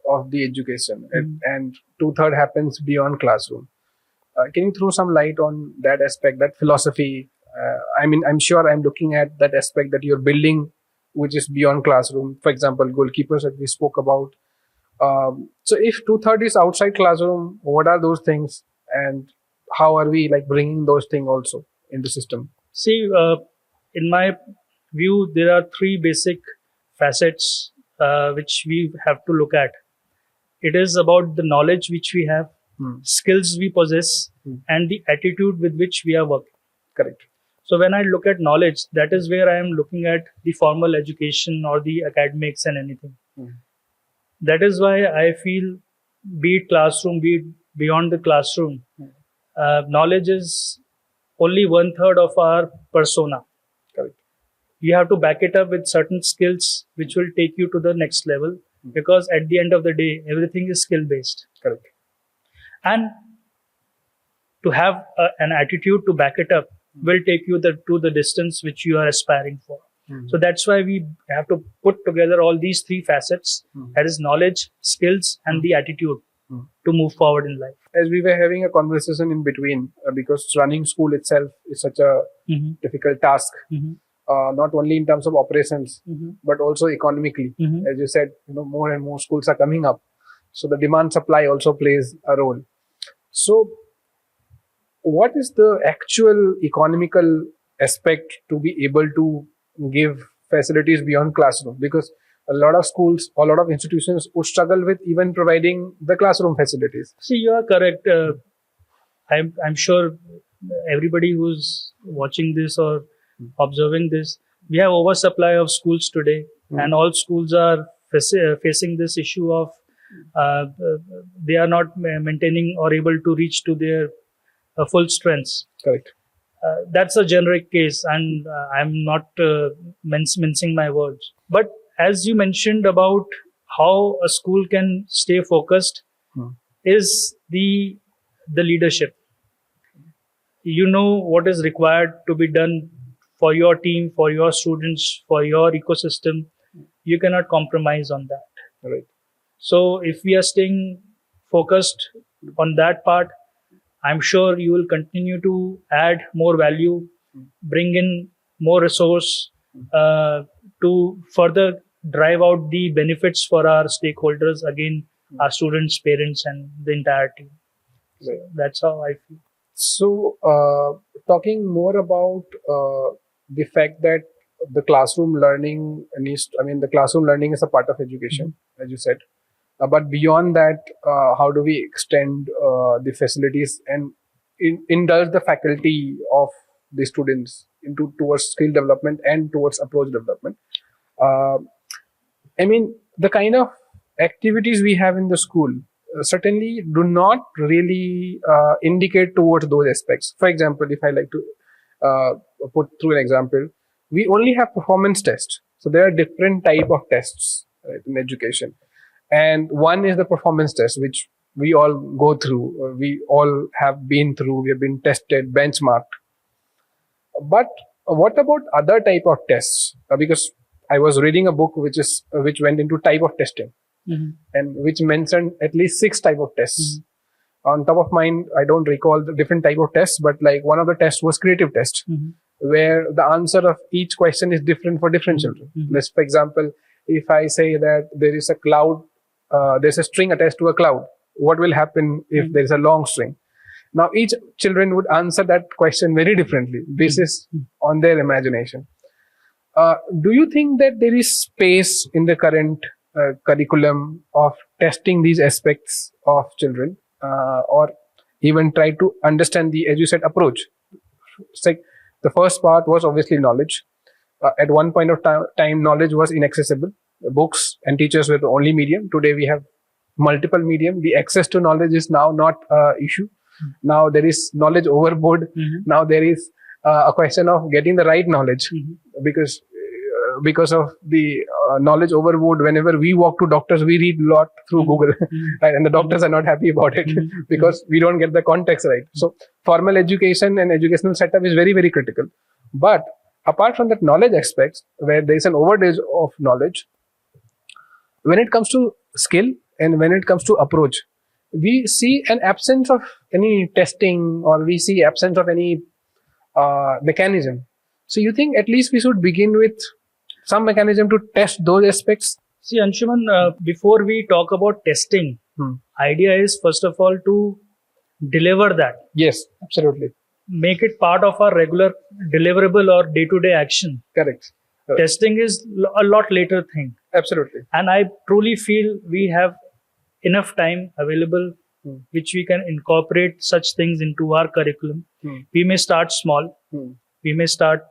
of the education, and 2/3 happens beyond classroom. Can you throw some light on that aspect, that philosophy? I mean, I'm sure I'm looking at that aspect that you're building, which is beyond classroom. For example, goalkeepers that we spoke about. So if 2/3 is outside classroom, what are those things, and how are we like bringing those things also in the system? See, in my view, there are three basic facets which we have to look at. It is about the knowledge which we have, skills we possess, and the attitude with which we are working. Correct. So when I look at knowledge, that is where I am looking at the formal education or the academics and anything. That is why I feel, be it classroom, be it beyond the classroom, knowledge is only 1/3 of our persona. Correct. You have to back it up with certain skills which will take you to the next level, because at the end of the day, everything is skill based. Correct. And to have an attitude to back it up will take you to the distance which you are aspiring for. So that's why we have to put together all these three facets, that is knowledge, skills, and the attitude to move forward in life. As we were having a conversation in between, because running school itself is such a difficult task, not only in terms of operations, but also economically. As you said, more and more schools are coming up. So the demand supply also plays a role. So what is the actual economical aspect to be able to give facilities beyond classroom? Because a lot of schools, a lot of institutions would struggle with even providing the classroom facilities. See, you are correct. I'm sure everybody who's watching this or observing this, we have oversupply of schools today, and all schools are facing this issue of they are not maintaining or able to reach to their full strengths. Correct. That's a generic case, and I'm not mincing my words. But as you mentioned about how a school can stay focused, is the leadership. You know what is required to be done for your team, for your students, for your ecosystem. You cannot compromise on that. Right. So if we are staying focused on that part, I'm sure you will continue to add more value, bring in more resource to further drive out the benefits for our stakeholders, again, our students, parents, and the entire team. So that's how I feel. So talking more about the fact that the classroom learning the classroom learning is a part of education, as you said. But beyond that, how do we extend the facilities and indulge the faculty of the students towards skill development and towards approach development? I mean, the kind of activities we have in the school, certainly do not really indicate towards those aspects. For example, if I like to put through an example, we only have performance tests. So there are different type of tests, right, in education, and one is the performance test, which we all go through. We all have been through. We have been tested, benchmarked. But what about other type of tests? Because I was reading a book which went into type of testing, and which mentioned at least 6 type of tests. On top of mind, I don't recall the different type of tests, but like one of the tests was creative test, where the answer of each question is different for different children. Let's, for example, if I say that there is a cloud, there's a string attached to a cloud, what will happen if there is a long string? Now, each children would answer that question very differently, basis on their imagination. Do you think that there is space in the current curriculum of testing these aspects of children, or even try to understand the, as you said, approach? It's like the first part was obviously knowledge. At one point of time, knowledge was inaccessible. Books and teachers were the only medium. Today, we have multiple medium. The access to knowledge is now not an issue. Now there is knowledge overboard. Now there is a question of getting the right knowledge, because of the knowledge overboard. Whenever we walk to doctors, we read a lot through Google, right? And the doctors are not happy about it because we don't get the context right. So formal education and educational setup is very, very critical. But apart from that knowledge aspects, where there is an overdose of knowledge, when it comes to skill and when it comes to approach, we see an absence of any testing, or we see absence of any mechanism. So you think at least we should begin with some mechanism to test those aspects? See, Anshuman, before we talk about testing, idea is first of all to deliver that. Yes, absolutely. Make it part of our regular deliverable or day-to-day action. Correct. Testing is a lot later thing. Absolutely. And I truly feel we have enough time available which we can incorporate such things into our curriculum. We may start small. We may start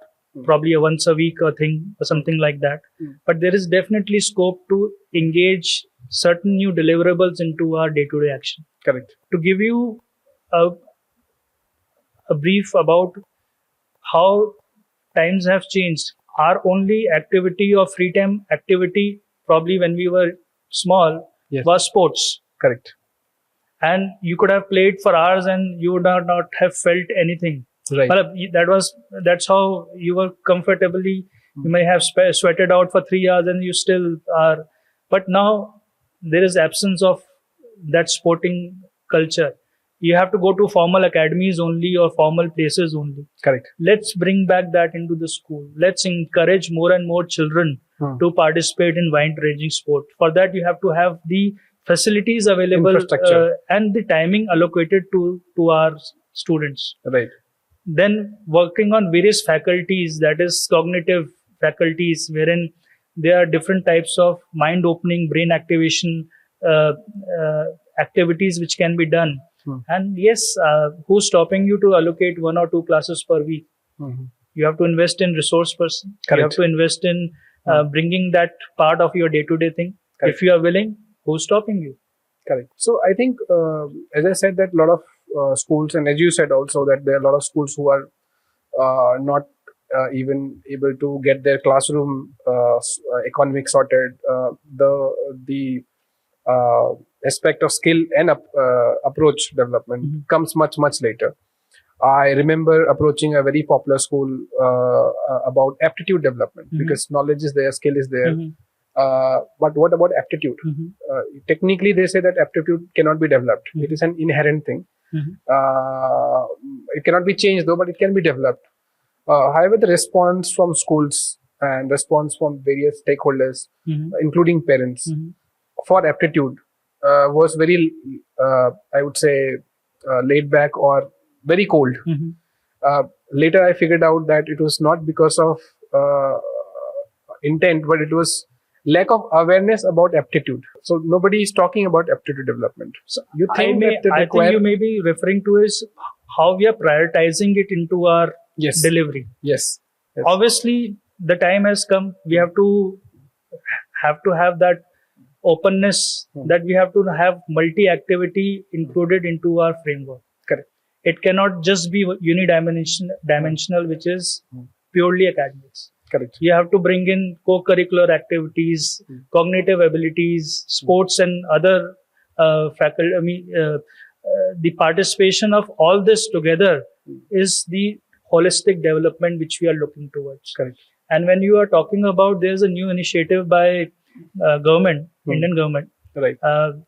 probably a once a week or thing or something like that. But there is definitely scope to engage certain new deliverables into our day-to-day action. Correct. To give you a brief about how times have changed, our only activity or free time activity probably when we were small was sports. Correct. And you could have played for hours and you would not have felt anything. Right. That's how you were comfortably. You may have sweated out for 3 hours and you still are. But now there is absence of that sporting culture. You have to go to formal academies only or formal places only. Correct. Let's bring back that into the school. Let's encourage more and more children to participate in wide-ranging sport. For that, you have to have the facilities available and the timing allocated to our students. Right. Then working on various faculties, that is cognitive faculties, wherein there are different types of mind-opening, brain activation activities which can be done. And yes, who's stopping you to allocate 1 or 2 classes per week? You have to invest in resource person. Correct. You have to invest in bringing that part of your day-to-day thing. Correct. If you are willing, who's stopping you? Correct. So I think, as I said, that a lot of schools, and as you said also, that there are a lot of schools who are not even able to get their classroom economics sorted. The aspect of skill and approach development comes much later. I remember approaching a very popular school about aptitude development, because knowledge is there, skill is there. But what about aptitude? Technically, they say that aptitude cannot be developed. It is an inherent thing. It cannot be changed though, but it can be developed. However, the response from schools and response from various stakeholders, including parents, for aptitude was very, I would say, laid back or very cold. Later, I figured out that it was not because of intent, but it was lack of awareness about aptitude. So nobody is talking about aptitude development. So you think I think you may be referring to is how we are prioritizing it into our delivery. Yes. Obviously, the time has come. We have to have that openness that we have to have multi-activity included into our framework. Correct. It cannot just be dimensional, which is purely academics. Correct. You have to bring in co-curricular activities, cognitive abilities, sports, and other faculty. The participation of all this together is the holistic development which we are looking towards. Correct. And when you are talking about, there's a new initiative by government, Indian government. Right.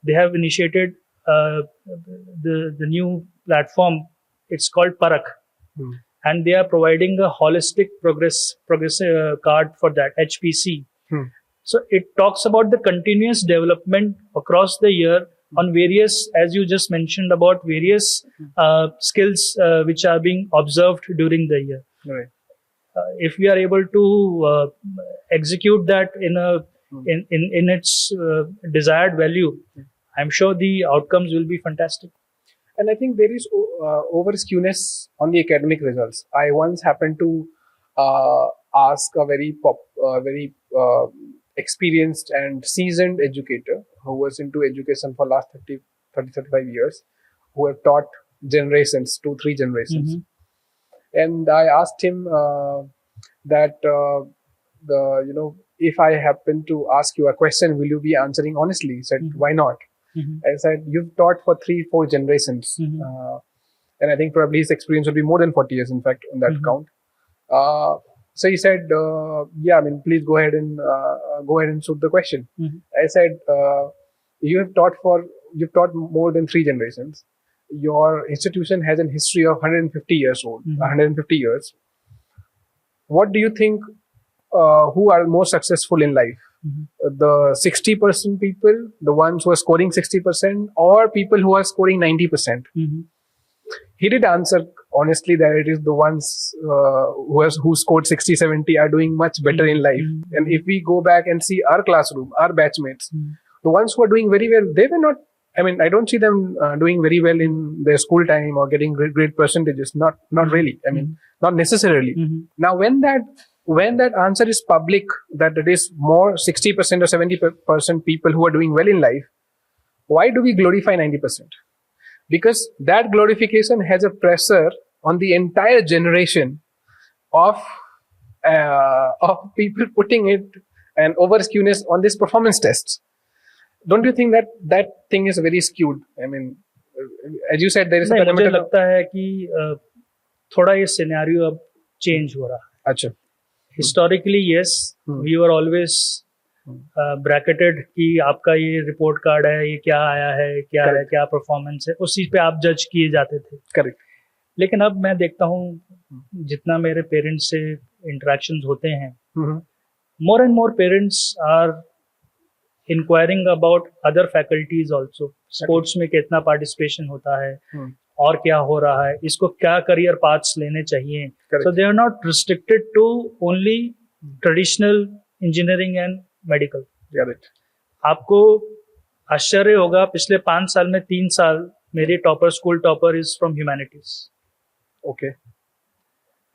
They have initiated the new platform. It's called Parak, and they are providing a holistic progress card for that, HPC. So it talks about the continuous development across the year on various, as you just mentioned, about various skills which are being observed during the year. Right. If we are able to execute that in its desired value, I'm sure the outcomes will be fantastic. And I think there is over skewness on the academic results. I once happened to ask a very experienced and seasoned educator who was into education for last 35 years, who have taught generations, 2-3 generations. And I asked him that if I happen to ask you a question, will you be answering honestly? He said, why not? I said, you've taught for 3-4 generations. And I think probably his experience will be more than 40 years, in fact, on that count. So he said, yeah, I mean, please go ahead and shoot the question. I said, you've taught more than 3 generations. Your institution has a history of 150 years old, 150 years. What do you think, who are more successful in life? The 60% people, the ones who are scoring 60%, or people who are scoring 90%? He did answer honestly that it is the ones who scored 60-70 are doing much better in life. And if we go back and see our classroom, our batchmates, the ones who are doing very well, they were not, I mean, I don't see them doing very well in their school time or getting great percentages. Not really. I mean, not necessarily. Now, when that answer is public, that it is more 60% or 70% people who are doing well in life, why do we glorify 90%? Because that glorification has a pressure on the entire generation of people putting it and over skewness on this performance tests. Don't you think that thing is very skewed? I mean, as you said, there is a parameter. मुझे लगता है कि थोड़ा ये scenario अब change हो रहा है. अच्छा. Historically, yes, we were always bracketed कि आपका ये रिपोर्ट कार्ड है, ये क्या आया है, क्या परफॉर्मेंस है, उस चीज पे आप जज किए जाते थे. करेक्ट. लेकिन अब मैं देखता हूँ जितना मेरे पेरेंट्स से इंटरेक्शंस होते हैं, more and more parents are inquiring about other faculties also. Sports में कितना पार्टिसिपेशन होता है और क्या हो रहा है, इसको क्या करियर पाथ्स लेने चाहिए. So they are not restricted to only traditional engineering and medical. आपको आश्चर्य होगा, पिछले 5 साल में 3 साल मेरी school topper is from humanities. Okay.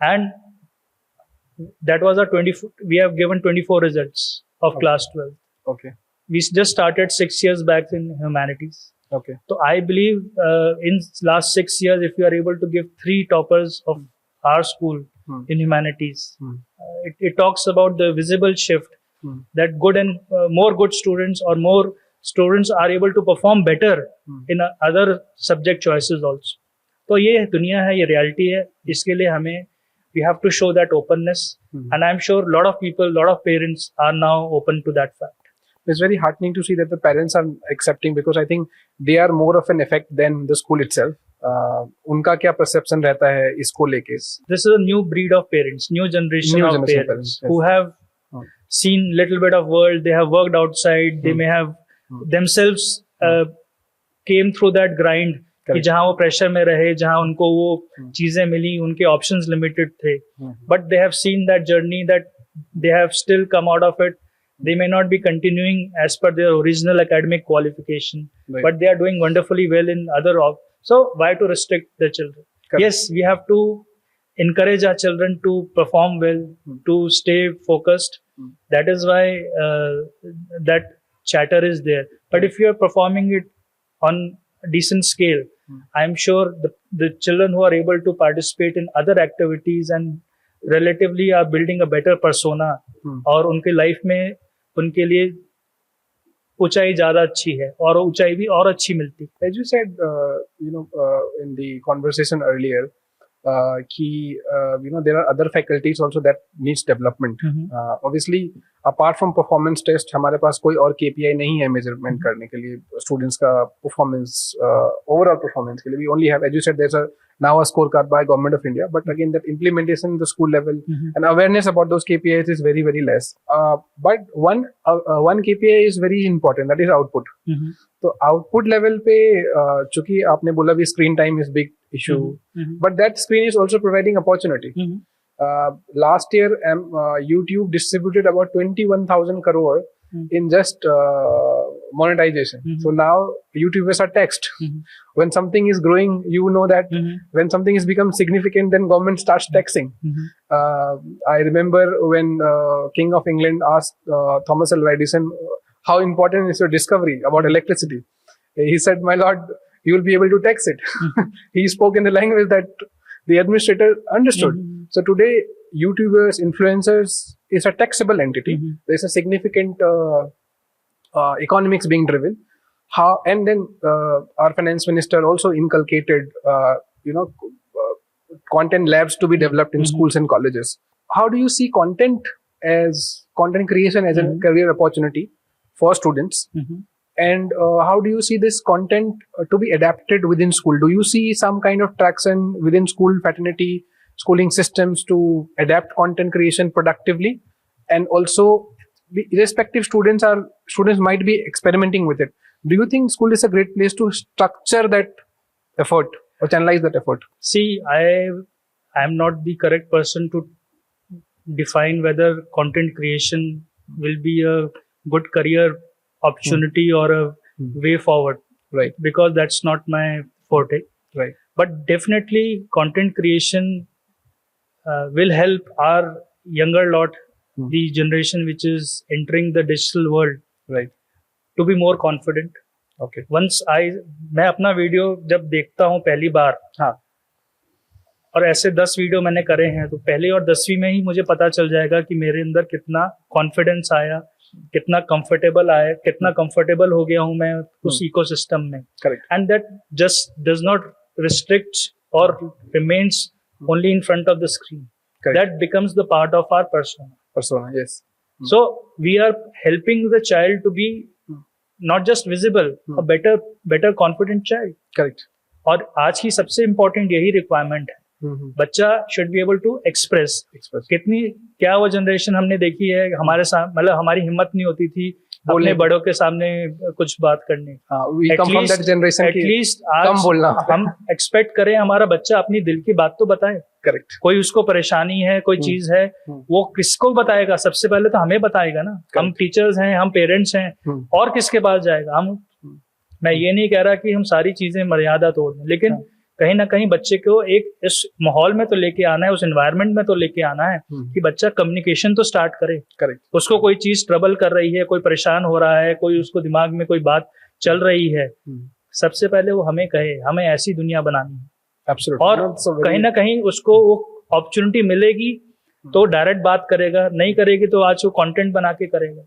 And that was we have given 24 results of class 12. Okay. We just started 6 years back in humanities. Okay. So I believe in last 6 years, if you are able to give 3 toppers of our school in humanities, it talks about the visible shift that good and more good students or more students are able to perform better in other subject choices also. तो ये दुनिया है, ये reality है. इसके लिए हमें we have to show that openness, and I'm sure lot of parents are now open to that fact. It's very heartening to see that the parents are accepting, because I think they are more of an effect than the school itself. उनका क्या perception रहता है इसको लेके? This is a new breed of parents, new generation of parents who have seen little bit of world. They have worked outside. They may have themselves came through that grind. कि जहाँ वो pressure में रहे, जहाँ उनको वो चीजें मिली, उनके ऑप्शंस लिमिटेड थे. But they have seen that journey, that they have still come out of it. They may not be continuing as per their original academic qualification, but they are doing wonderfully well in other. So why to restrict the children? Correct. Yes, we have to encourage our children to perform well, to stay focused. That is why that chatter is there. But if you are performing it on a decent scale, I am sure the children who are able to participate in other activities and relatively are building a better persona, और उनके life में उनके लिए ऊंचाई ज्यादा अच्छी है और ऊंचाई भी और अच्छी मिलती है. As you said, in the conversation earlier, there are other faculties also that needs development. Obviously, apart from performance test, हमारे पास कोई और KPI नहीं है measurement करने के लिए students का performance, overall performance के लिए. We only have, as you said, there's now a scorecard by Government of India, but again that implementation at the school level and awareness about those KPIs is very, very less. But one KPI is very important, that is output. तो output level पे चूंकि आपने बोला भी screen time is big issue, but that screen is also providing opportunity. Last year YouTube distributed about 21,000 crore in just monetization. So now YouTubers are taxed. When something is growing, you know that when something has become significant, then government starts taxing. I remember when King of England asked Thomas Alva Edison how important is your discovery about electricity. He said, "My lord, you will be able to tax it." He spoke in the language that the administrator understood. So today, YouTubers, influencers is a taxable entity. There's a significant economics being driven. And then our finance minister also inculcated, content labs to be developed in schools and colleges. How do you see content creation as a career opportunity for students? And how do you see this content to be adapted within school? Do you see some kind of traction within school fraternity, schooling systems to adapt content creation productively? And also, irrespective students might be experimenting with it. Do you think school is a great place to structure that effort or channelize that effort? See, I am not the correct person to define whether content creation will be a good career opportunity or a way forward. Right. Because that's not my forte. Right. But definitely content creation will help our younger lot, the generation which is entering the digital world, right, to be more confident. Okay. मैं अपना video जब देखता हूँ पहली बार, हाँ, और ऐसे 10 video मैंने करे हैं, तो पहले और 10वीं में ही मुझे पता चल जाएगा कि मेरे अंदर कितना कॉन्फिडेंस आया, कितना कंफर्टेबल हो गया हूं मैं उस इकोसिस्टम में. Correct. And that just does not restrict और remains only in front of the screen. Correct. That becomes the part of our persona. Yes. So we are helping the child to be not just visible, a better confident child. Correct. और आज की सबसे important यही requirement है. बच्चा should be able to express. क्या वो generation हमने देखी है, हमारे साथ मतलब हमारी हिम्मत नहीं होती थी अपने बड़ों के सामने कुछ बात करने. एटलीस्ट आज हम एक्सपेक्ट करें हमारा बच्चा अपनी दिल की बात तो बताए. करेक्ट. कोई उसको परेशानी है, कोई चीज है, वो किसको बताएगा? सबसे पहले तो हमें बताएगा ना. हम टीचर्स हैं, हम पेरेंट्स हैं, और किसके पास जाएगा? मैं ये नहीं कह रहा कि हम सारी चीजें मर्यादा तोड़ दें, लेकिन कहीं ना कहीं बच्चे को एक इस माहौल में तो लेके आना है, उस एनवायरनमेंट में तो लेके आना है कि बच्चा कम्युनिकेशन तो स्टार्ट करे. करेक्ट. उसको कोई चीज ट्रबल कर रही है, कोई परेशान हो रहा है, कोई उसको दिमाग में कोई बात चल रही है, सबसे पहले वो हमें कहे, हमें ऐसी दुनिया बनानी है. Absolutely. और कहीं ना कहीं उसको वो अपॉर्चुनिटी मिलेगी तो डायरेक्ट बात करेगा, नहीं करेगी तो आज वो कंटेंट बना के करेगा.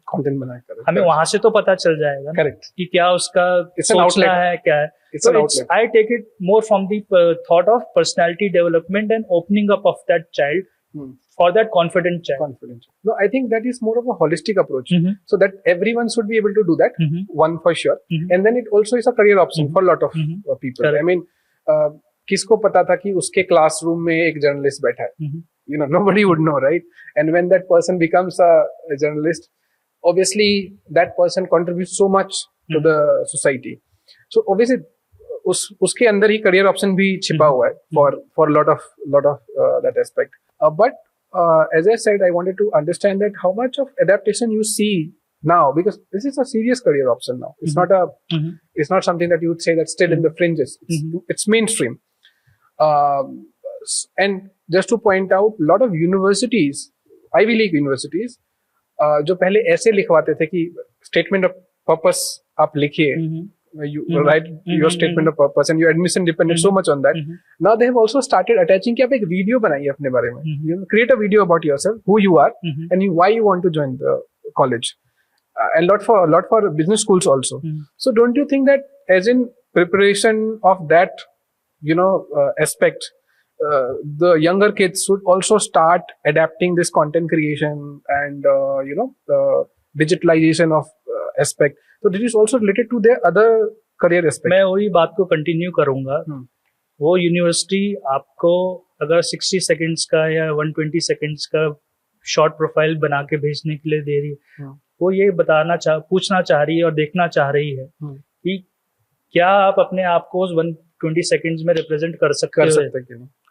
हमें वहां से तो पता चल जाएगा. करेक्ट. कि क्या उसका सोचना है, क्या है. So I take it more from the thought of personality development and opening up of that child for that confident child. No, I think that is more of a holistic approach. So that everyone should be able to do that, one for sure. And then it also is a career option for a lot of people. Correct. I mean, किसको पता था कि उसके classroom में एक journalist बैठा है? Nobody would know, right? And when that person becomes a journalist, obviously that person contributes so much to the society. So obviously उसके अंदर ही career option भी छिपा हुआ है for a lot of that aspect. But as I said, I wanted to understand that how much of adaptation you see now, because this is a serious career option now. It's not it's not something that you would say that's still in the fringes. It's mainstream. And just to point out, a lot of universities, Ivy League universities, जो पहले ऐसे लिखवाते थे कि statement of purpose आप लिखिए, you write your statement of purpose and your admission depended so much on that. Now they have also started attaching कि आप एक video बनाइए अपने बारे में. You know, create a video about yourself, who you are, and why you want to join the college. And lot for business schools also. So don't you think that as in preparation of that, you know, aspect, the younger kids should also start adapting this content creation and you know, the digitalization of aspect. So this is also related to their other career aspect. मैं वही बात को continue करूंगा. वो university आपको अगर 60 seconds का या 120 सेकंड्स का शॉर्ट प्रोफाइल बना के भेजने के लिए दे रही है, वो ये पूछना चाह रही है और देखना चाह रही है कि क्या आप अपने आप को उस 120 सेकंड्स में रिप्रेजेंट कर सकते हो.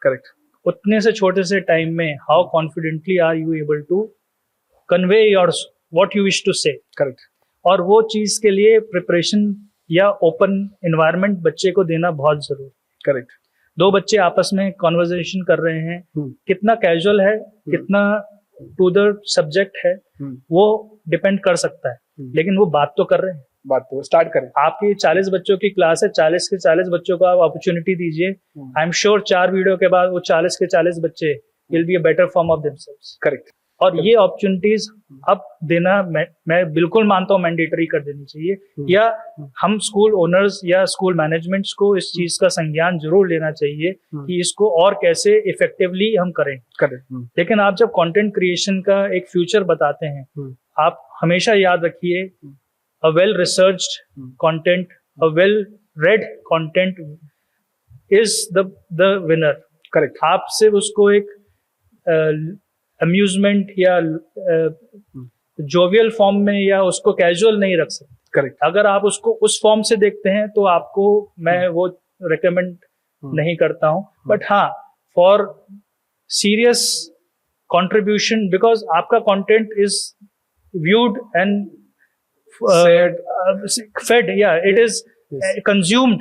करेक्ट. उतने से छोटे से टाइम में how confidently are you able to convey your what you wish to say. Correct. और वो चीज के लिए प्रिपरेशन या ओपन एनवायरनमेंट बच्चे को देना बहुत जरूरी. करेक्ट. दो बच्चे आपस में कॉन्वर्सेशन कर रहे हैं, कितना कैजुअल है, कितना टू द सब्जेक्ट है, वो डिपेंड कर सकता है, लेकिन वो बात तो कर रहे हैं. बात तो स्टार्ट करें. आपकी 40 बच्चों की क्लास है, 40 के 40 बच्चों को आप अपॉर्चुनिटी दीजिए. आई एम श्योर 4 वीडियो के बाद वो 40 के 40 बच्चे will be a better form of themselves. Correct. और ये अपॉर्चुनिटीज अब देना मैं बिल्कुल मानता हूँ मैंडेटरी कर देनी चाहिए, या हम स्कूल ओनर्स या स्कूल मैनेजमेंट्स को इस चीज का संज्ञान जरूर लेना चाहिए कि इसको और कैसे इफेक्टिवली हम करें. लेकिन आप जब कंटेंट क्रिएशन का एक फ्यूचर बताते हैं, आप हमेशा याद रखिए, a well researched content, a well read content is the winner. Correct. आप सिर्फ उसको एक अम्यूजमेंट या जोवियल फॉर्म में या उसको कैजुअल नहीं रख सकते. करेक्ट. अगर आप उसको उस फॉर्म से देखते हैं तो आपको मैं वो रेकमेंड नहीं करता हूं. बट हाँ, फॉर सीरियस कंट्रीब्यूशन, बिकॉज आपका content is viewed and fed, it is consumed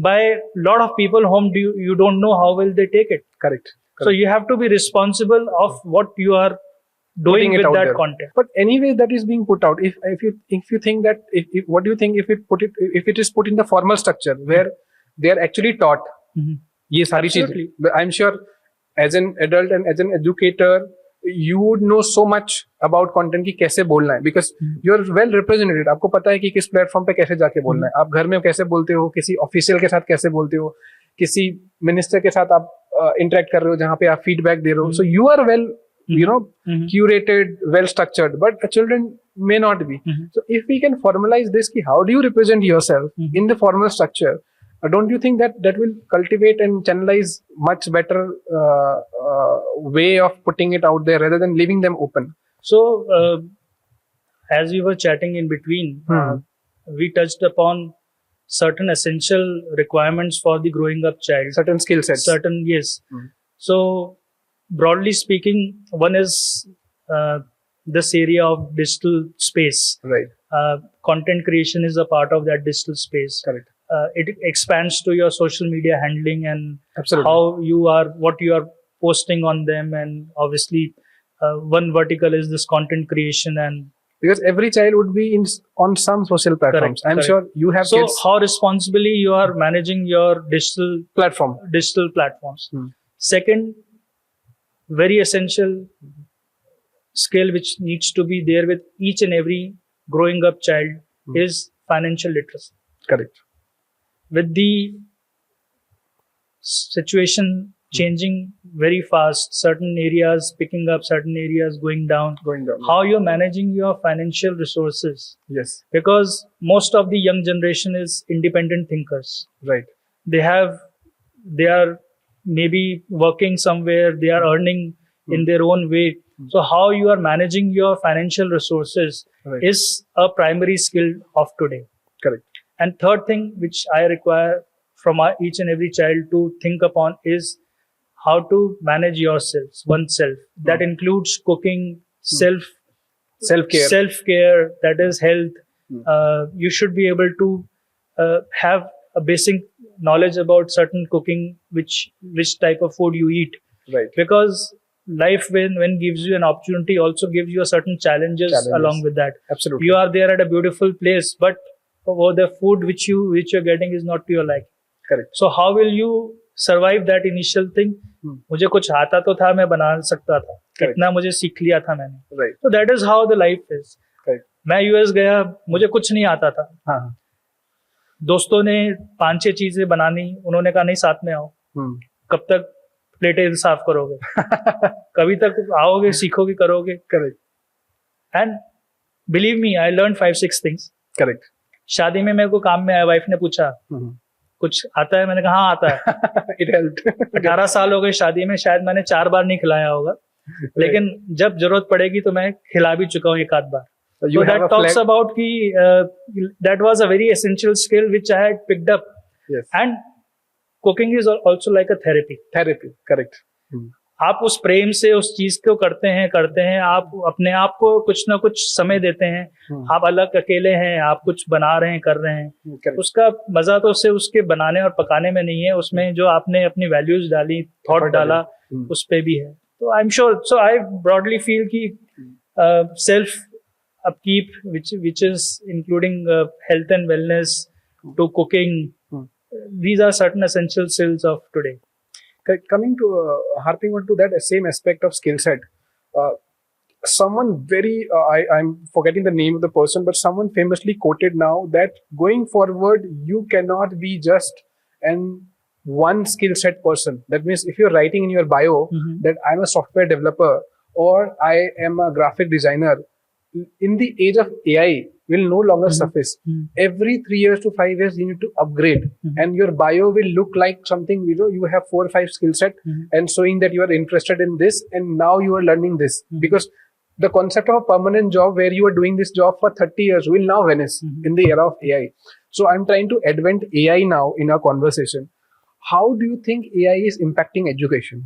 by lot of people whom you don't know how will they take it. Correct. So you have to be responsible of what you are doing with that content. But anyway, that is being put out. If you think that, what do you think if it is put in the formal structure where they are actually taught ये सारी चीजें. I'm sure as an adult and as an educator, you would know so much about content कि कैसे बोलना है, because you are well represented. आपको पता है कि किस प्लेटफॉर्म पे कैसे जाके बोलना है. आप घर में कैसे बोलते हो, किसी ऑफिशियल के साथ कैसे बोलते हो, किसी मिनिस्टर के साथ आप इंटरेक्ट कर रहे हो जहाँ पे आप फीडबैक दे रहे हो. So you are well, you know, curated, well structured, but the children may not be. So if we can formalize this, कि how do you represent yourself in the formal structure, don't you think that will cultivate and channelize much better way of putting it out there rather than leaving them open? So as we were chatting in between, we touched upon certain essential requirements for the growing up child, certain skill sets, yes. So broadly speaking, one is this area of digital space. Right. Content creation is a part of that digital space. Correct. It expands to your social media handling and Absolutely. what you are posting on them, and obviously one vertical is this content creation, and because every child would be on some social platforms. Correct. I'm sure you have so kids. How responsibly you are managing your digital platforms. Second, very essential skill which needs to be there with each and every growing up child is financial literacy. Correct. With the situation changing very fast, certain areas picking up, certain areas going down, how you're managing your financial resources. Yes. Because most of the young generation is independent thinkers. Right. They are maybe working somewhere, they are earning in their own way. So how you are managing your financial resources is a primary skill of today. Correct. And third thing which I require from each and every child to think upon is how to manage oneself. That includes cooking, self-care, that is health. You should be able to have a basic knowledge about certain cooking, which type of food you eat. Right. Because life when gives you an opportunity also gives you a certain challenges along with that. Absolutely. You are there at a beautiful place, but the food which you're getting is not to your liking. Correct. So how will you survive that initial thing? मुझे कुछ आता तो था, मैं बना सकता था, इतना मुझे सीख लिया था मैंने. Right. So that is how the life is. Correct. मैं यूएस गया, मुझे कुछ नहीं आता था. हाँ. दोस्तों ने 5-6 चीजें बनानी, उन्होंने कहा नहीं साथ में आओ. कब तक प्लेटें साफ करोगे? कभी तक आओगे, सीखोगे, करोगे. Correct. And believe me, I learned 5-6 things. Correct. शादी में मेरे को काम में आया, वाइफ ने पूछा कुछ आता है, मैंने कहा हाँ आता है. It helped. 18 साल हो गए शादी में, शायद मैंने 4 बार नहीं खिलाया होगा, लेकिन जब जरूरत पड़ेगी तो मैं खिला भी चुका हूँ एक आध बार. So that talks about that was a very essential skill which I had picked up. Yes. And cooking is also like a therapy. Therapy, correct. आप उस प्रेम से उस चीज को करते हैं, आप अपने आप को कुछ ना कुछ समय देते हैं. आप अलग अकेले हैं, आप कुछ बना रहे हैं, कर रहे हैं. Correct. उसका मजा तो सिर्फ उसके बनाने और पकाने में नहीं है, उसमें जो आपने अपनी वैल्यूज डाली, थॉट डाला, उस पे भी है. तो I am sure, so I broadly feel कि self upkeep, which is including health and wellness to cooking, these are certain essential skills of today. Coming to harping on to that same aspect of skill set, someone very I'm forgetting the name of the person, but someone famously quoted now that going forward you cannot be just an one skill set person. That means if you're writing in your bio that I'm a software developer or I am a graphic designer, in the age of AI will no longer suffice. Every 3 years to 5 years you need to upgrade, and your bio will look like something, you have 4 or 5 skill set and showing that you are interested in this and now you are learning this, because the concept of a permanent job where you are doing this job for 30 years will now vanish in the era of AI. So I'm trying to advent AI now in our conversation. How do you think AI is impacting education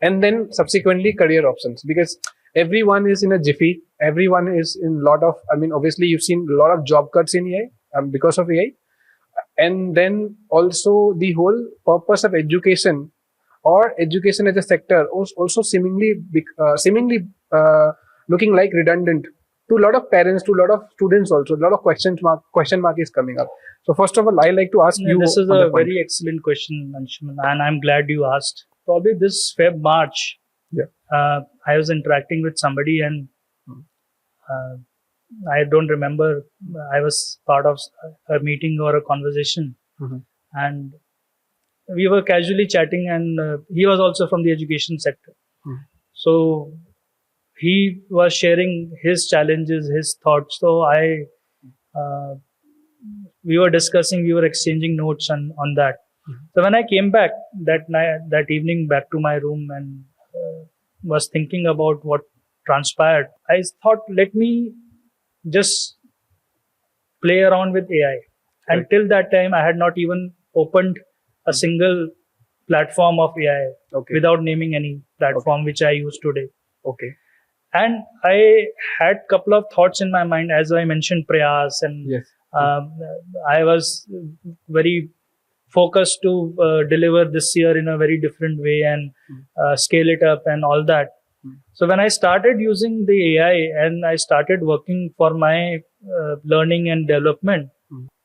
and then subsequently career options? Because everyone is in a jiffy, everyone is in lot of, obviously you've seen a lot of job cuts in AI because of AI, and then also the whole purpose of education or education as a sector also seemingly looking like redundant to a lot of parents, to a lot of students also. A lot of question mark is coming up. So first of all, I like to ask you. This is a very excellent question, Anshuman, and I'm glad you asked. Probably this March, I was interacting with somebody and I don't remember, I was part of a meeting or a conversation, and we were casually chatting, and he was also from the education sector. So he was sharing his challenges, his thoughts. So we were discussing, we were exchanging notes on that. So when I came back that evening back to my room and was thinking about what transpired, I thought, let me just play around with AI. And till that time, I had not even opened a single platform of AI without naming any platform which I use today. And I had a couple of thoughts in my mind, as I mentioned, Prayas, and I was very focused to deliver this year in a very different way and scale it up and all that. So when I started using the AI and I started working for my learning and development,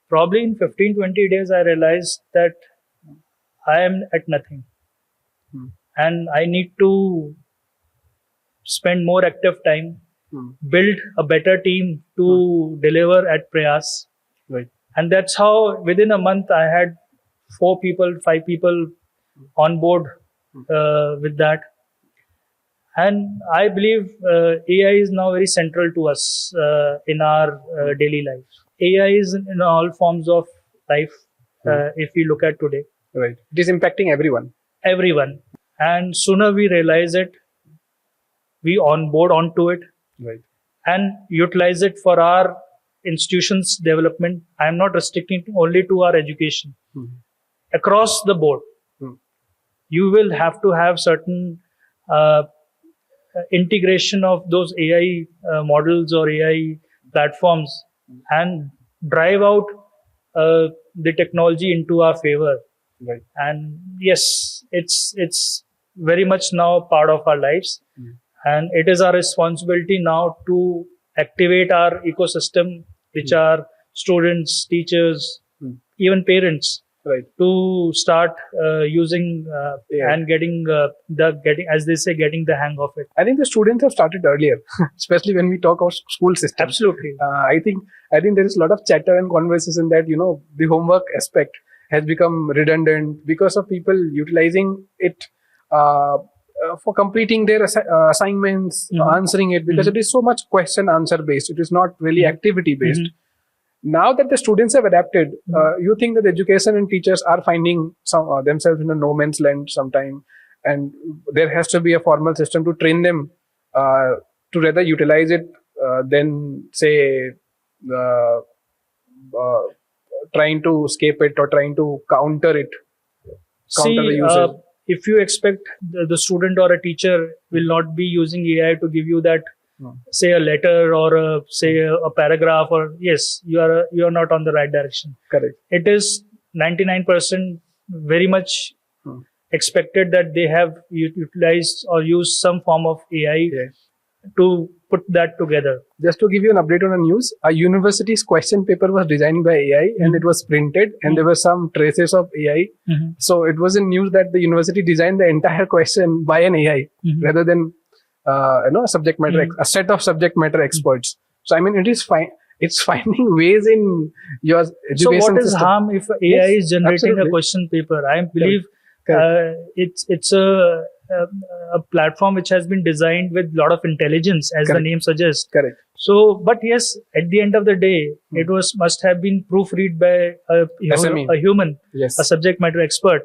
probably in 15-20 days, I realized that I am at nothing. And I need to spend more active time, build a better team to deliver at Prayas. And that's how within a month I had 4 people, 5 people on board with that. And I believe AI is now very central to us in our daily life. AI is in all forms of life if we look at today. It is impacting everyone. Everyone. And sooner we realize it, we onboard onto it and utilize it for our institutions development. I am not restricting only to our education. Across the board, you will have to have certain integration of those AI models or AI platforms and drive out the technology into our favor. And yes, it's very much now part of our lives. And it is our responsibility now to activate our ecosystem, which are students, teachers, even parents, Right. to start using Yeah. and getting as they say, getting the hang of it. I think the students have started earlier, especially when we talk about school system. Absolutely. I think there is a lot of chatter and conversation that the homework aspect has become redundant because of people utilizing it for completing their assignments, answering it, because it is so much question answer based. It is not really activity based. Now that the students have adapted, you think that education and teachers are finding themselves in a no man's land sometime, and there has to be a formal system to train them to rather utilize it than say uh, uh, trying to escape it or trying to counter it, counter the See, usage. if you expect the student or a teacher will not be using AI to give you that, say a letter or a paragraph, or yes, you are not on the right direction. Correct. It is 99% very much expected that they have utilized or used some form of AI to put that together. Just to give you an update on the news, a university's question paper was designed by AI and it was printed, and there were some traces of AI. So it was in news that the university designed the entire question by an AI rather than a subject matter, a set of subject matter experts. So I mean, it is fine. It's finding ways in your education system. So what is harm if AI is generating absolutely. a question paper? I believe Correct. it's a platform which has been designed with a lot of intelligence, as the name suggests. Correct. So, but yes, at the end of the day, it must have been proofread by a human, Yes. a subject matter expert,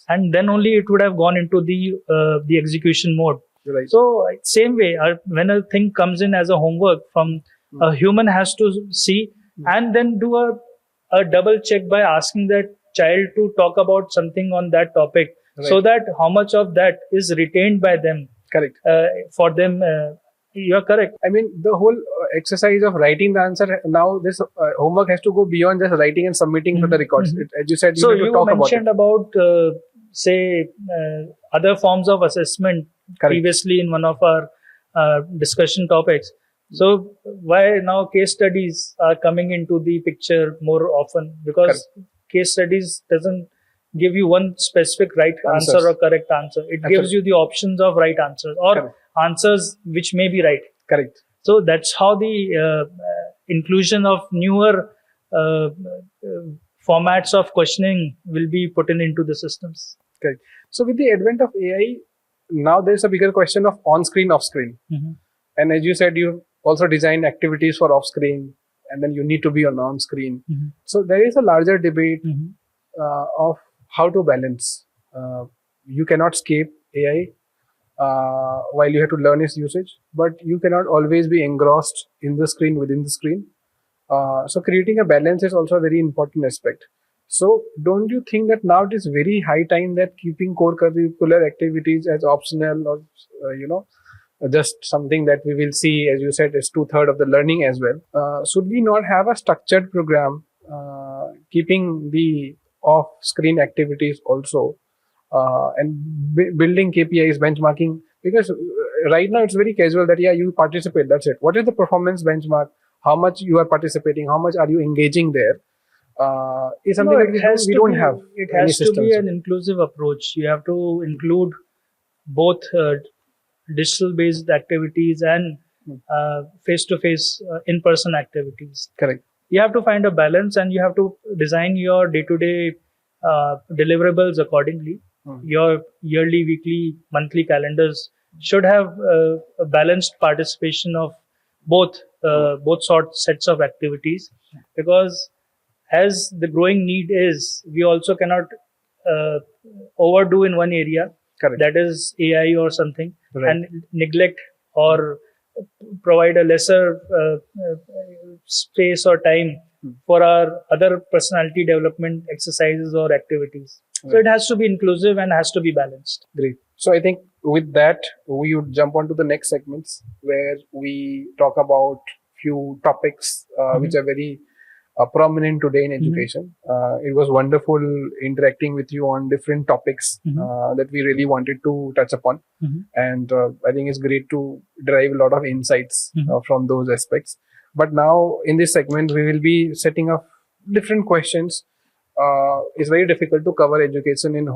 and then only it would have gone into the execution mode. Right. So, same way, when a thing comes in as a homework from a human has to see and then do a double check by asking that child to talk about something on that topic, so that how much of that is retained by them. Correct. For them, you are correct. I mean, the whole exercise of writing the answer, now this homework has to go beyond just writing and submitting for the records. As you said, you need to talk about it. So you mentioned about, say, other forms of assessment previously in one of our discussion topics. So why now case studies are coming into the picture more often? Because case studies doesn't give you one specific right answer or correct answer. It gives you the options of right answers or answers which may be right. Correct. So that's how the inclusion of newer formats of questioning will be put into the systems. Correct. So with the advent of AI, now there's a bigger question of on-screen, off-screen. And as you said, you also design activities for off-screen, and then you need to be on screen. So there is a larger debate of how to balance. You cannot escape AI while you have to learn its usage, but you cannot always be engrossed in the screen, within the screen. So creating a balance is also a very important aspect. So don't you think that now it is very high time that keeping core curricular activities as optional or, just something that we will see, as you said, is 2/3 of the learning as well. Should we not have a structured program keeping the off-screen activities also and building KPIs, benchmarking? Because right now it's very casual that, you participate, that's it. What is the performance benchmark? How much you are participating? How much are you engaging there? Is something that we don't have. It has to be an inclusive approach. You have to include both digital-based activities and face-to-face in-person activities. Correct. You have to find a balance, and you have to design your day-to-day deliverables accordingly. Your yearly, weekly, monthly calendars should have a balanced participation of both sets of activities, because as the growing need is, we also cannot overdo in one area. Correct. That is AI or something, and neglect or provide a lesser space or time for our other personality development exercises or activities. So it has to be inclusive and has to be balanced. Great. So I think with that, we would jump on to the next segments where we talk about few topics which are very prominent today in education. It was wonderful interacting with you on different topics that we really wanted to touch upon. And I think it's great to derive a lot of insights from those aspects. But now in this segment, we will be setting up different questions. It's very difficult to cover education in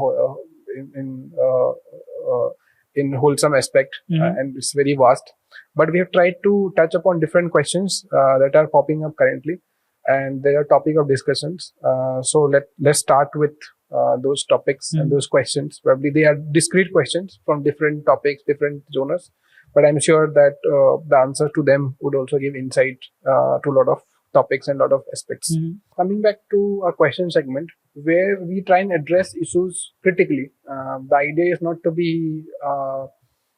wholesome aspect, and it's very vast. But we have tried to touch upon different questions that are popping up currently, and they are topic of discussions. So let's start with those topics and those questions. Probably they are discrete questions from different topics, different genres, but I'm sure that the answer to them would also give insight to a lot of topics and a lot of aspects. Coming back to our question segment, where we try and address issues critically. The idea is not to be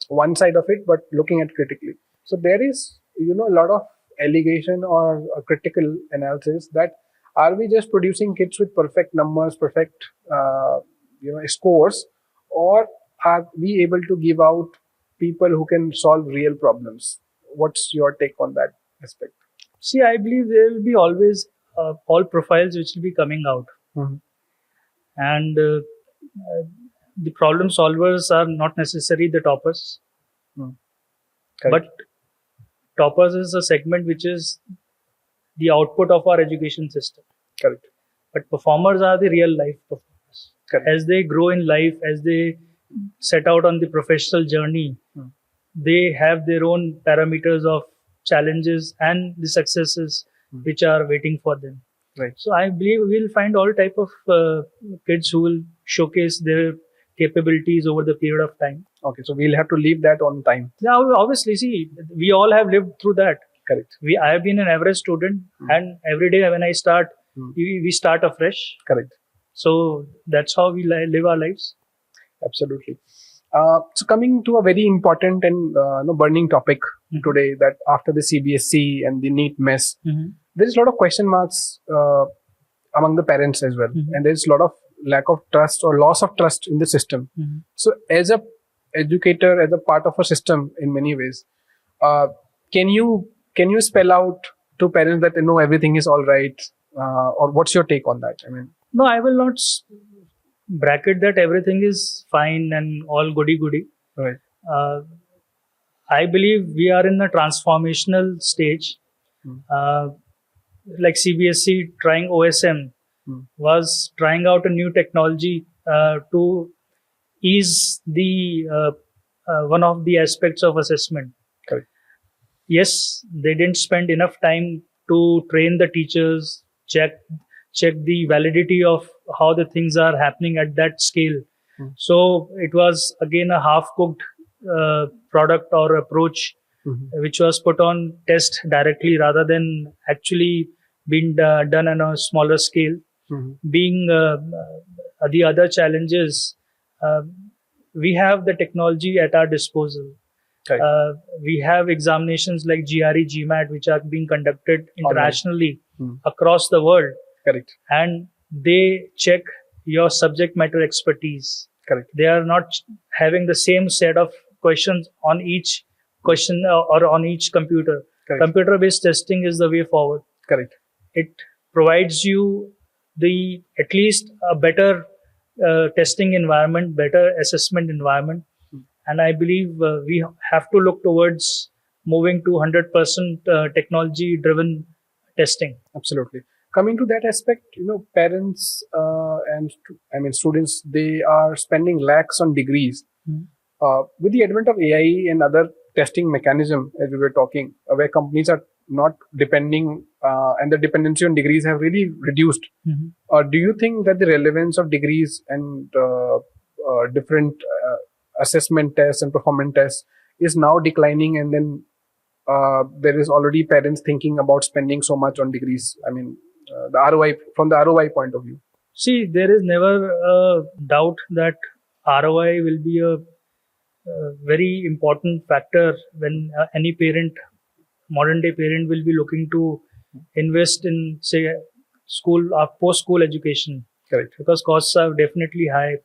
one side of it, but looking at critically. So there is, a lot of allegation or a critical analysis that are we just producing kids with perfect numbers, perfect, scores, or are we able to give out people who can solve real problems? What's your take on that aspect? See, I believe there will be always all profiles which will be coming out. And the problem solvers are not necessarily the toppers. But toppers is a segment which is the output of our education system. Correct. But performers are the real life performers. Correct. As they grow in life, as they set out on the professional journey, they have their own parameters of challenges and the successes which are waiting for them. Right. So I believe we'll find all type of kids who will showcase their capabilities over the period of time. Okay, so we'll have to leave that on time. Yeah, obviously, see, we all have lived through that. Correct. I have been an average student, and every day when I start, we start afresh. Correct. So that's how we live our lives. Absolutely. So coming to a very important and burning topic today, that after the CBSE and the NEET mess, there is a lot of question marks among the parents as well, and there is a lot of lack of trust or loss of trust in the system. So as a educator, as a part of a system in many ways, can you spell out to parents that everything is all right, or what's your take on that? I mean, no, I will not bracket that everything is fine and all goody. Right. I believe we are in a transformational stage. Like CBSE trying OSM was trying out a new technology to ease the one of the aspects of assessment. Correct. Yes, they didn't spend enough time to train the teachers, check the validity of how the things are happening at that scale. So it was again a half-cooked product or approach, which was put on test directly rather than actually being done on a smaller scale. Being the other challenges, we have the technology at our disposal. We have examinations like GRE, GMAT, which are being conducted internationally across the world. Correct. And they check your subject matter expertise. Correct. They are not having the same set of questions on each question or on each computer. Correct. Computer-based testing is the way forward. Correct. It provides you at least a better testing environment, better assessment environment. And I believe we have to look towards moving to 100% technology-driven testing. Absolutely. Coming to that aspect, parents and students, they are spending lakhs on degrees. With the advent of AI and other testing mechanism, as we were talking, where companies are not depending and the dependency on degrees have really reduced. Do you think that the relevance of degrees and different assessment tests and performance tests is now declining, and then there is already parents thinking about spending so much on degrees? I mean, the ROI, from the ROI point of view. See, there is never a doubt that ROI will be a very important factor when any parent, modern day parent, will be looking to invest in, say, school or post-school education. Correct. Because costs are definitely high.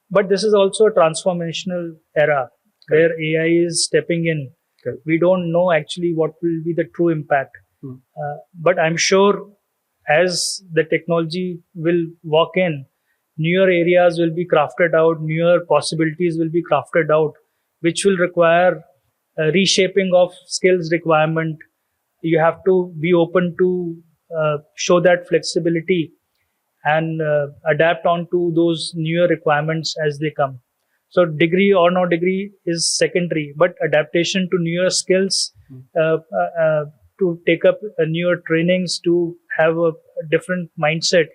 But this is also a transformational era where AI is stepping in. Correct. We don't know actually what will be the true impact. But I'm sure as the technology will walk in, newer areas will be crafted out, newer possibilities will be crafted out, which will require a reshaping of skills requirement. You have to be open to show that flexibility and adapt onto those newer requirements as they come. So degree or no degree is secondary, but adaptation to newer skills, to take up newer trainings, to have a different mindset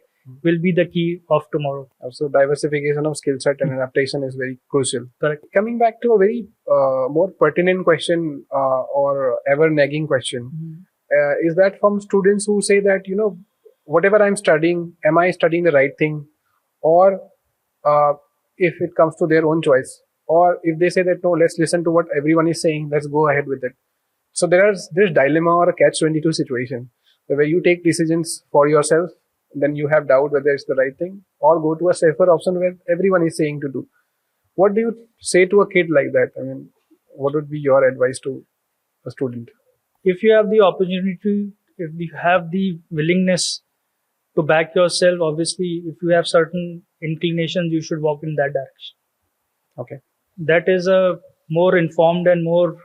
will be the key of tomorrow. So diversification of skill set and adaptation is very crucial. Correct. Coming back to a very more pertinent question or ever nagging question, is that from students who say that, whatever I'm studying, am I studying the right thing? Or if it comes to their own choice, or if they say that, no, let's listen to what everyone is saying, let's go ahead with it. So there's this dilemma or a catch-22 situation where you take decisions for yourself, then you have doubt whether it's the right thing, or go to a safer option where everyone is saying to do. What do you say to a kid like that? I mean, what would be your advice to a student? If you have the opportunity, if you have the willingness to back yourself, obviously, if you have certain inclinations, you should walk in that direction. Okay. That is a more informed and more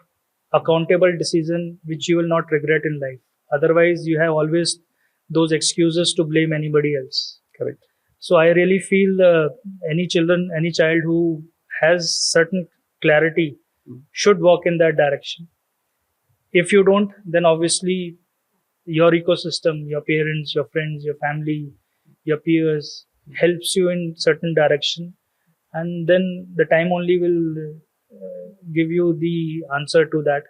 accountable decision which you will not regret in life. Otherwise, you have always those excuses to blame anybody else. Correct. So I really feel any child who has certain clarity should walk in that direction. If you don't, then obviously your ecosystem, your parents, your friends, your family, your peers helps you in certain direction, and then the time only will give you the answer to that.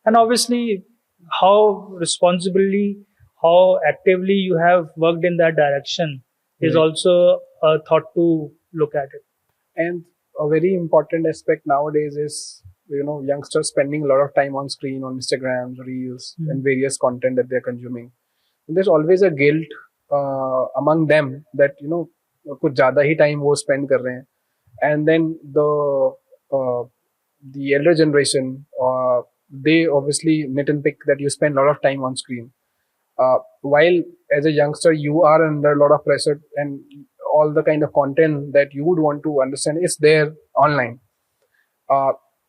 And obviously, how responsibly, how actively you have worked in that direction is also a thought to look at it. And a very important aspect nowadays is, youngsters spending a lot of time on screen, on Instagram, Reels, and various content that they're consuming. And there's always a guilt among them that, कुछ ज़्यादा ही time वो spend कर रहे हैं. And then the elder generation, they obviously nitpick that you spend a lot of time on screen. While as a youngster, you are under a lot of pressure, and all the kind of content that you would want to understand is there online.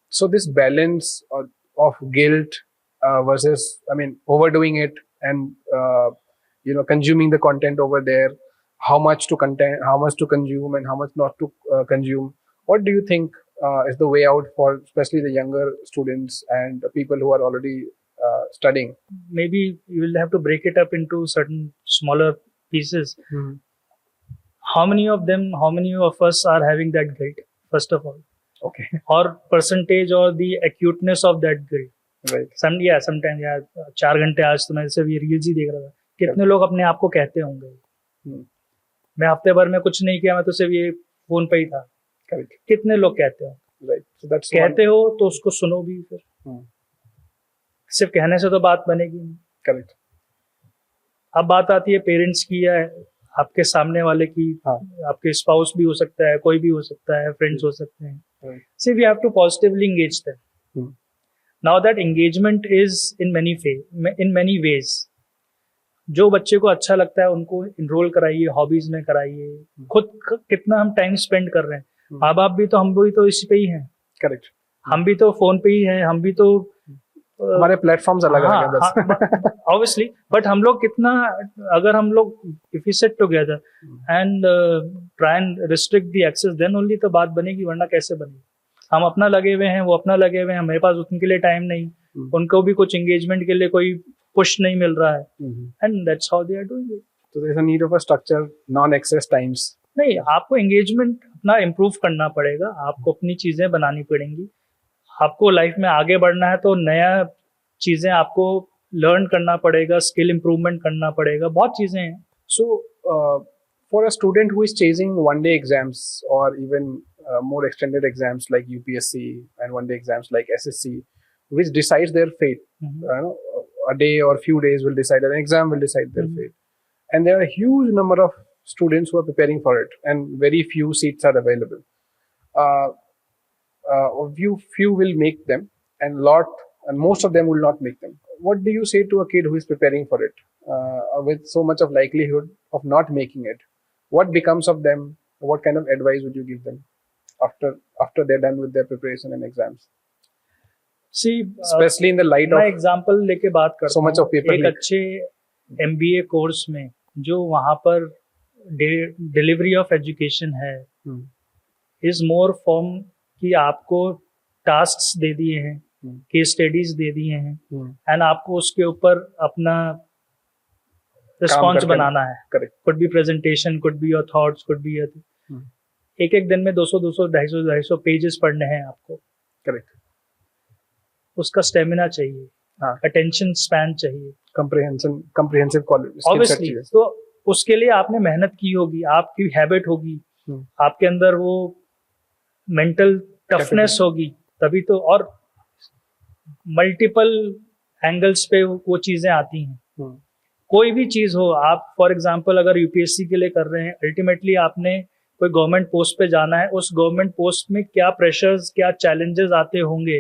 So this balance of guilt versus, overdoing it and, consuming the content over there, how much to consume and how much not to consume. What do you think is the way out for especially the younger students and the people who are already studying? Maybe you will have to break it up into certain smaller pieces. How many of us are having that guilt, first of all? Okay. Or percentage or the acuteness of that guilt. Right. Sometimes यार 4 घंटे आज तो मैं सिर्फ ये reels ही देख रहा था. कितने लोग अपने आप को कहते होंगे मैं हफ्ते भर में कुछ नहीं किया, मैं तो सिर्फ ये फोन पे ही था. Correct. कितने लोग कहते हो? Right. So that's कहते हो तो उसको सुनो भी फिर. सिर्फ कहने से तो बात बनेगी नहीं. Correct. अब बात आती है पेरेंट्स की या आपके सामने वाले की. आपके स्पाउस भी हो सकता है, कोई भी हो सकता है, फ्रेंड्स हो सकते हैं. So we have to positively engage them. Now that engagement is in many ways. जो बच्चे को अच्छा लगता है उनको इनरोल कराइए, हॉबीज में कराइए. खुद कितना हम टाइम स्पेंड कर रहे हैं. माँ बाप भी तो हम भी तो इसी पे ही हैं. करेक्ट. हम भी तो फोन पे ही हैं, हम भी तो हमारे प्लेटफॉर्म्स अलग अलग हैं बस. ऑब्वियसली, बट हम लोग कितना, अगर हम लोग if we sit together and try and restrict the access, then only तो बात बनेगी, वरना कैसे बनेगी. हम अपना लगे हुए हैं, वो अपना लगे हुए हैं, हमारे पास उनके लिए टाइम नहीं, उनको भी कुछ एंगेजमेंट के लिए कोई पुश नहीं मिल रहा है. And that's how they are doing it. So there is a need of a structure, non-excess times. नहीं, आपको एंगेजमेंट अपना इम्प्रूव करना पड़ेगा, आपको अपनी चीजें बनानी पड़ेंगी. आपको लाइफ में आगे बढ़ना है तो नया चीजें आपको लर्न करना पड़ेगा, स्किल इम्प्रूवमेंट करना पड़ेगा, बहुत चीजें हैं. So for a student who is chasing one-day exams or even more extended exams like UPSC and one-day exams like SSC, which decides their fate, a day or few days will decide, an exam will decide their fate. And there are a huge number of students who are preparing for it, and very few seats are available. Few will make them, and most of them will not make them. what do you say to a kid who is preparing for it with so much of likelihood of not making it? What becomes of them? What kind of advice would you give them after they're done with their preparation and exams? See, Especially in the light मैं of example लेके बात करता so much हूँ of paper एक leak. अच्छे MBA course में जो वहाँ पर डिलीवरी ऑफ एजुकेशन है इज मोर फॉर्म कि आपको टास्क्स दे दिए हैं केस स्टडीज दे दिए हैं एंड आपको उसके ऊपर अपना रिस्पॉन्स बनाना है. Could be presentation, could be your thoughts, could be your एक एक दिन में 200 250 पेजेस पढ़ने हैं आपको. करेक्ट. उसका स्टेमिना चाहिए, अटेंशन स्पैन चाहिए, कंप्रिहेंसिव क्वालिटी. ऑब्वियसली. तो उसके लिए आपने मेहनत की होगी, आपकी हैबिट होगी, आपके अंदर वो मेंटल टफनेस होगी, तभी तो. और मल्टीपल एंगल्स पे वो चीजें आती हैं. कोई भी चीज हो, आप फॉर एग्जांपल अगर यूपीएससी के लिए कर रहे हैं, अल्टीमेटली आपने कोई गवर्नमेंट पोस्ट पे जाना है, उस गवर्नमेंट पोस्ट में क्या प्रेशर्स, क्या चैलेंजेस आते होंगे,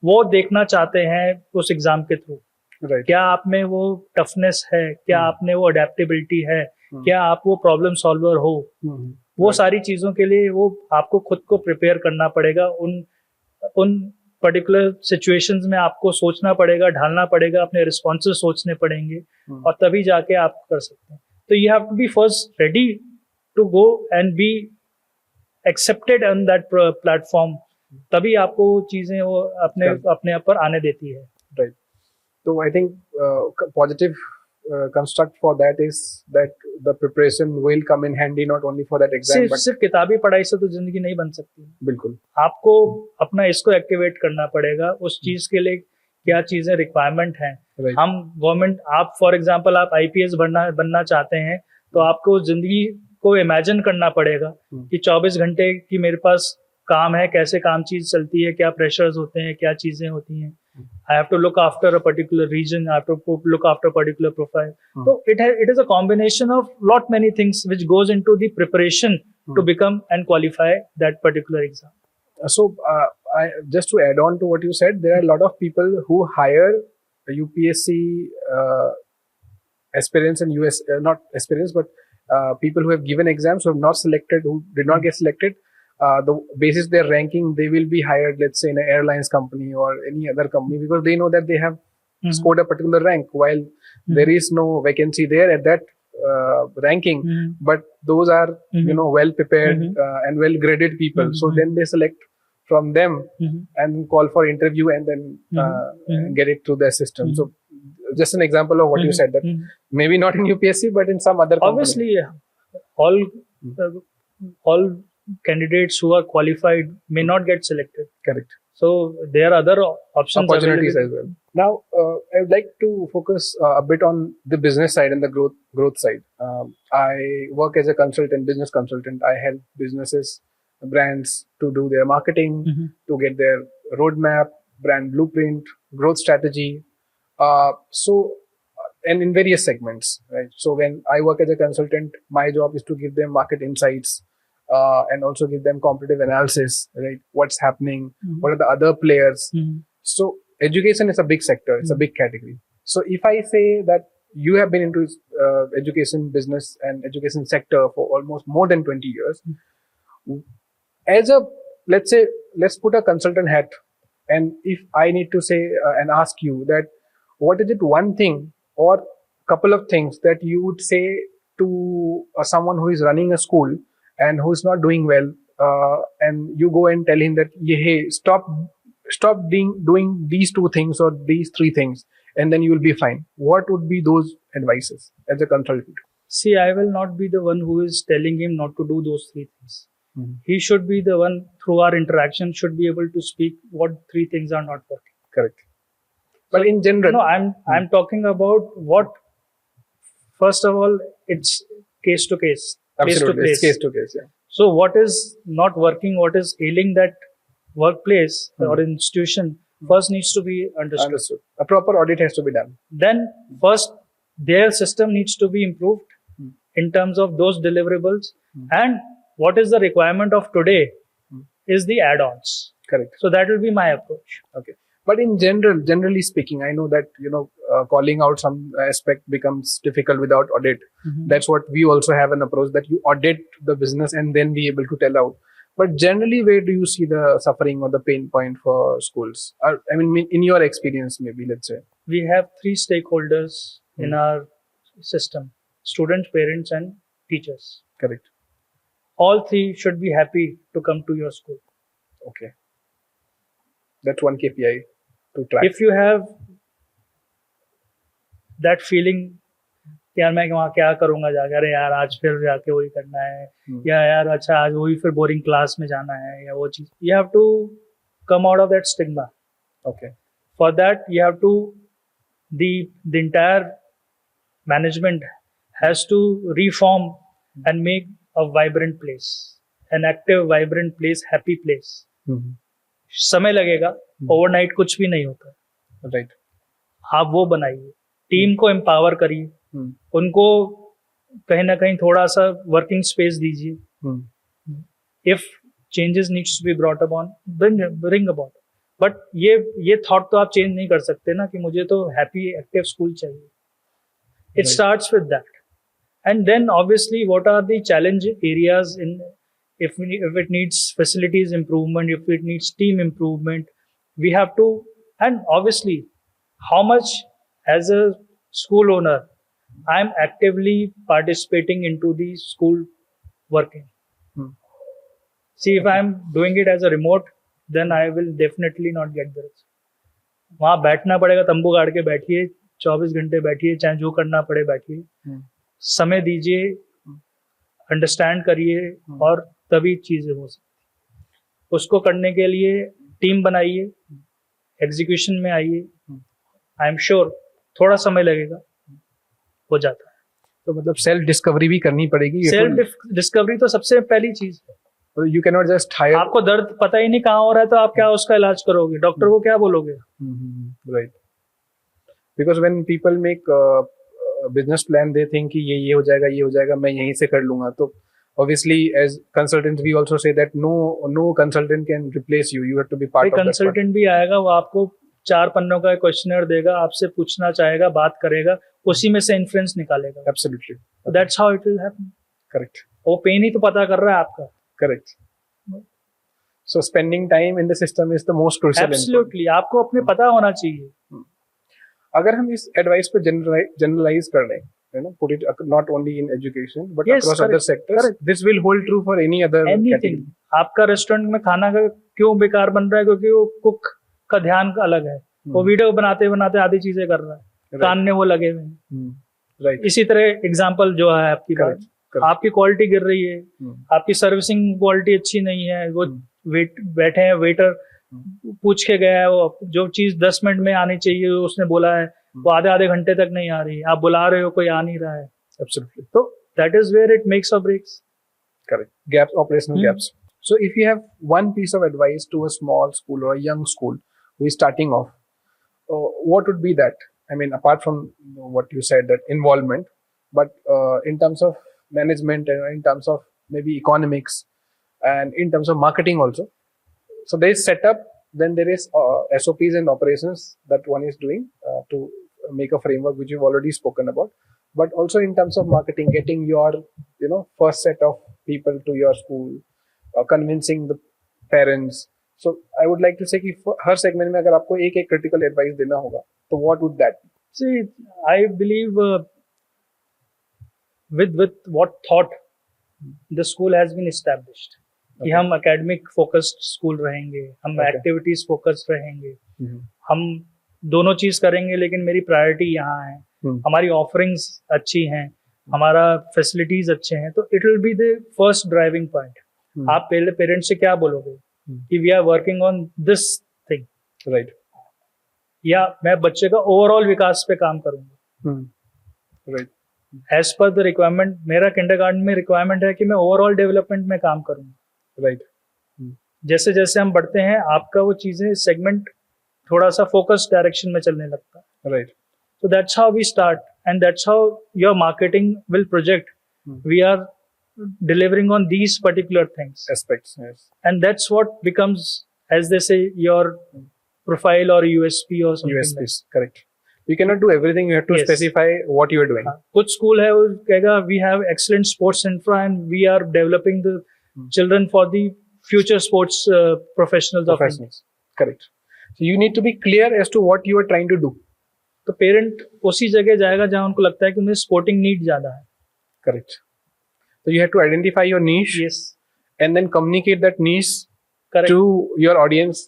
वो देखना चाहते हैं उस एग्जाम के थ्रू. क्या आप में वो टफनेस है, क्या आप में वो अडेप्टेबिलिटी है, क्या आप वो प्रॉब्लम सॉल्वर हो. वो सारी चीजों के लिए वो आपको खुद को प्रिपेयर करना पड़ेगा. उन पर्टिकुलर सिचुएशंस में आपको सोचना पड़ेगा, ढालना पड़ेगा, अपने रिस्पॉन्सेस सोचने पड़ेंगे, और तभी जाके आप कर सकते हैं. तो you have to be first ready to go and be accepted on that platform. तभी आपको वो चीजें वो अपने आप पर आने देती है. राइट. तो I think positive construct for that is that the preparation will come in handy not only for that exam but सिर्फ किताबी पढ़ाई से तो जिंदगी नहीं बन सकती. बिल्कुल. आपको अपना इसको एक्टिवेट करना पड़ेगा. उस चीज के लिए क्या चीजें रिक्वायरमेंट हैं. हम गवर्नमेंट, आप फॉर एग्जांपल आप आईपीएस बनना चाहते हैं, तो आपको जिंदगी को इमेजिन करना पड़ेगा कि 24 घंटे की मेरे पास काम है, कैसे काम चीज चलती है, क्या प्रेशर्स होते हैं, क्या चीजें होती हैं. I have to look after a particular region. I have to look after a particular profile. So it is a combination of lot many things which goes into the preparation to become and qualify that particular exam. So just to add on to what you said, there are a lot of people who hire UPSC aspirants and US not aspirants but people who have given exams who have not selected, who did not get selected. The basis their ranking, they will be hired, let's say, in an airlines company or any other company because they know that they have scored a particular rank while there is no vacancy there at that ranking. But those are, well prepared and well graded people. So then they select from them and call for interview and then get it through their system. So just an example of what you said, that maybe not in UPSC, but in some other company. Obviously, all candidates who are qualified may not get selected. Correct. So there are other opportunities as well. Now, I would like to focus a bit on the business side and the growth side. I work as a consultant, business consultant. I help businesses, brands to do their marketing, to get their roadmap, brand blueprint, growth strategy. And in various segments, right? So when I work as a consultant, my job is to give them market insights, and also give them competitive analysis, right? What's happening? What are the other players? So education is a big sector. It's a big category. So if I say that you have been into education business and education sector for almost more than 20 years, as a, let's put a consultant hat, and if I need to say and ask you that what is it one thing or couple of things that you would say to someone who is running a school and who is not doing well, and you go and tell him that, hey, stop doing these two things or these three things, and then you will be fine. What would be those advices as a consultant? See, I will not be the one who is telling him not to do those three things. He should be the one, through our interaction, should be able to speak what three things are not working. Correct. But in general, no, I'm talking about what. First of all, it's case to case. Absolutely, it's case to case. Yeah. So what is not working, what is ailing that workplace or institution, first needs to be understood. A proper audit has to be done. Then first, their system needs to be improved in terms of those deliverables, and what is the requirement of today is the add-ons. Correct. So that will be my approach. Okay. But in general, generally speaking, I know that calling out some aspect becomes difficult without audit. That's what we also have an approach, that you audit the business and then be able to tell out. But generally, where do you see the suffering or the pain point for schools? I mean, in your experience, maybe, let's say. We have 3 stakeholders in our system: students, parents, and teachers. Correct. All 3 should be happy to come to your school. Okay. That's one KPI to track. If you have that feeling, यार मैं वहाँ क्या करूँगा जाकर, अरे यार आज फिर जाके वही करना है, या यार अच्छा आज वही फिर बोरिंग क्लास में जाना है, या वो चीज, you have to come out of that stigma. Okay. For that, you have to, the entire management has to reform and make a vibrant place, an active, vibrant place, happy place. समय लगेगा, overnight कुछ भी नहीं होता. Right. आप वो बनाइए, team को एम्पावर करिए, उनको कहीं ना कहीं थोड़ा सा वर्किंग स्पेस दीजिए. If changes needs to be brought upon, bring about. But ये थॉट तो आप चेंज नहीं कर सकते ना कि मुझे तो हैप्पी एक्टिव स्कूल चाहिए. It starts with that, and then obviously what are the challenge areas in, if it needs facilities improvement, if it needs team improvement, we have to. And obviously, how much as a school owner I am actively participating into the school working. See, if I am doing it as a remote, then I will definitely not get the result. वहाँ बैठना पड़ेगा, तंबू गाड़ के बैठिए, 24 घंटे बैठिए, चाहे जो करना पड़े बैठिए, समय दीजिए, अंडरस्टैंड करिए, और तभी चीजें हो सकती. उसको करने के लिए टीम बनाइए, एग्जीक्यूशन में आइए. आई एम श्योर थोड़ा समय लगेगा, हो जाता है. तो मतलब सेल्फ डिस्कवरी भी करनी पड़ेगी. सेल्फ डिस्कवरी तो सबसे पहली चीज है. You can not just hire. आपको दर्द पता ही नहीं कहाँ हो रहा है, तो आप क्या उसका इलाज करोगे? डॉक्टर को क्या बोलोगे? Right. Because when people make business plan, they think कि ये हो जाएगा, ये हो जाएगा, मैं यहीं से कर लूंगा. तो obviously as consultants we also say that no consultant can replace you. You have to be part of that. Consultant भी आएगा, वो आपको 4 पन्नों का क्वेश्चनर देगा, आपसे पूछना चाहेगा, बात करेगा, उसी में से इन्फ्लुएंस निकालेगा. Absolutely. That's how it will happen. Correct. वो पेन ही तो पता कर रहा है आपका. Correct. So spending time in the system is the most crucial. Absolutely. आपको अपने पता होना चाहिए. अगर हम इस एडवाइस को जनरलाइज कर लें, put it not only in education but across other sectors, this will hold true for any other category. आपका रेस्टोरेंट में खाना का क्यों बेकार बन रहा है? क्योंकि वो कुक का ध्यान अलग है, वो वीडियो बनाते बनाते आधी चीजें कर रहा है, कान में वो लगे हुए हैं. राइट. इसी तरह एग्जांपल जो है आपकी बात, आपकी क्वालिटी गिर रही है, आपकी सर्विसिंग क्वालिटी अच्छी नहीं है, वो बैठे हैं, वेटर पूछ के गया है, वो जो चीज 10 मिनट में आनी चाहिए उसने बोला है, वो आधे घंटे तक नहीं आ रही, आप बुला रहे हो, कोई आ नहीं रहा है. Absolutely. So that is where it makes or breaks. Correct. Gaps, operational gaps. So if you have one piece of advice to a small school or a young school who is starting off, what would be that? I mean, apart from what you said, that involvement, but in terms of management and in terms of maybe economics and in terms of marketing also. So there is setup, then there is SOPs and operations that one is doing to make a framework, which you've already spoken about. But also in terms of marketing, getting your first set of people to your school, convincing the parents. So I would like to say कि हर segment में अगर आपको एक critical advice देना होगा, तो what would that be? See, I believe with what thought the school has been established. कि हम academic focused school रहेंगे, हम activities focused रहेंगे, हम दोनों चीज करेंगे, लेकिन मेरी प्रायोरिटी यहाँ है, हमारी ऑफरिंग्स अच्छी हैं, हमारा फैसिलिटीज अच्छे हैं, तो it will be the first driving point. आप पहले पेरेंट्स से क्या बोलोगे कि we are working on this thing, right, या मैं बच्चे का ओवरऑल विकास पे काम करूंगा, right, as per the requirement. मेरा किंडरगार्टन में रिक्वायरमेंट है कि मैं ओवरऑल डेवलपमेंट में काम करूंगा, राइट. जैसे जैसे हम बढ़ते हैं, आपका वो चीजें सेगमेंट थोड़ा सा फोकस डायरेक्शन में चलने लगता है, right. So that's how we start, and that's how your marketing will project. We are delivering on these particular things, aspects, yes. And that's what becomes, as they say, your profile or USP or something like USPs, correct. You cannot do everything. You have to Yes. specify what you are doing. that. कुछ school है वो कहेगा we have excellent sports infra and we are developing the children for the future sports professionals of India. Professionals, correct. So you need to be clear as to what you are trying to do. तो parent उसी जगह जाएगा जहां उनको लगता है कि मुझे स्पोर्टिंग नीड ज्यादा है. Correct. So you have to identify your niche Yes. and then communicate that niche Correct. to your audience,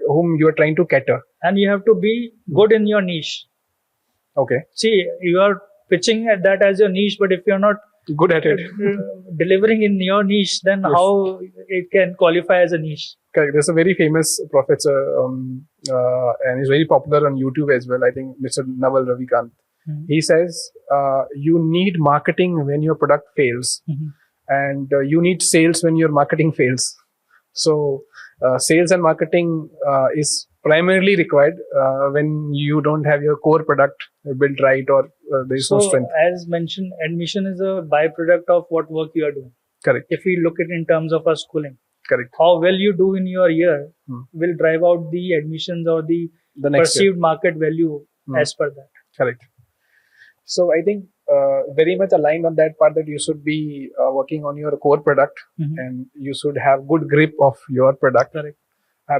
whom you are trying to cater. And you have to be good in your niche. Okay, See, you are pitching at that as your niche, but if you're not good at it. delivering in your niche, then Yes. how it can qualify as a niche? Correct. There's a very famous professor, and he's very popular on YouTube as well. I think Mr. Naval Ravikant. He says you need marketing when your product fails, and you need sales when your marketing fails. So sales and marketing is primarily required when you don't have your core product built right, or there is no strength. As mentioned, admission is a byproduct of what work you are doing. Correct. If we look at in terms of our schooling, Correct. how well you do in your year will drive out the admissions or the The next perceived market value as per that. Correct. So I think very much aligned on that part, that you should be working on your core product and you should have good grip of your product. Correct.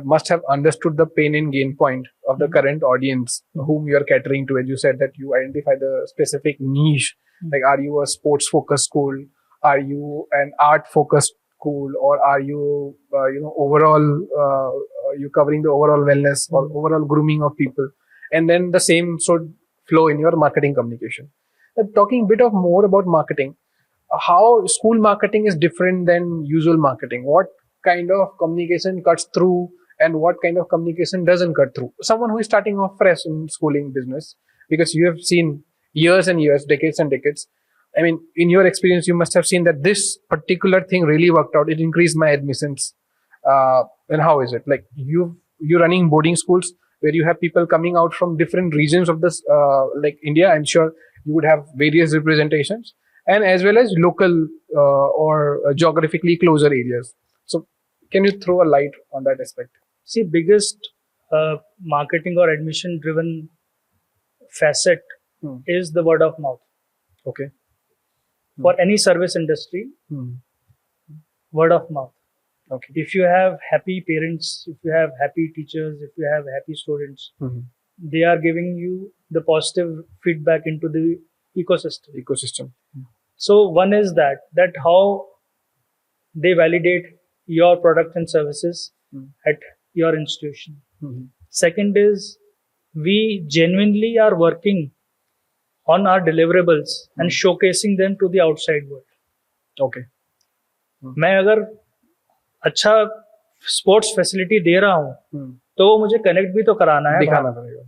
Must have understood the pain and gain point of the current audience whom you are catering to. As you said, that you identify the specific niche. Like, are you a sports focused school? Are you an art focused school? Or are you, overall, you covering the overall wellness or overall grooming of people? And then the same should flow in your marketing communication. Talking a bit of more about marketing, how school marketing is different than usual marketing. What kind of communication cuts through and what kind of communication doesn't cut through? Someone who is starting off fresh in schooling business, because you have seen years and years, decades and decades. I mean, in your experience, you must have seen that this particular thing really worked out. It increased my admissions. And how is it? Like, you're running boarding schools where you have people coming out from different regions of this, like India. I'm sure you would have various representations, and as well as local or geographically closer areas. So can you throw a light on that aspect? See, biggest marketing or admission driven facet is the word of mouth. Okay. For any service industry, word of mouth. Okay. If you have happy parents, if you have happy teachers, if you have happy students, they are giving you the positive feedback into the ecosystem. So one is that how they validate your product and services at your institution. Second is, we genuinely are working on our deliverables and showcasing them to the outside world. Okay. मैं अगर अच्छा sports facility दे रहा हूँ तो वो मुझे connect भी तो कराना है, दिखाना पड़ेगा.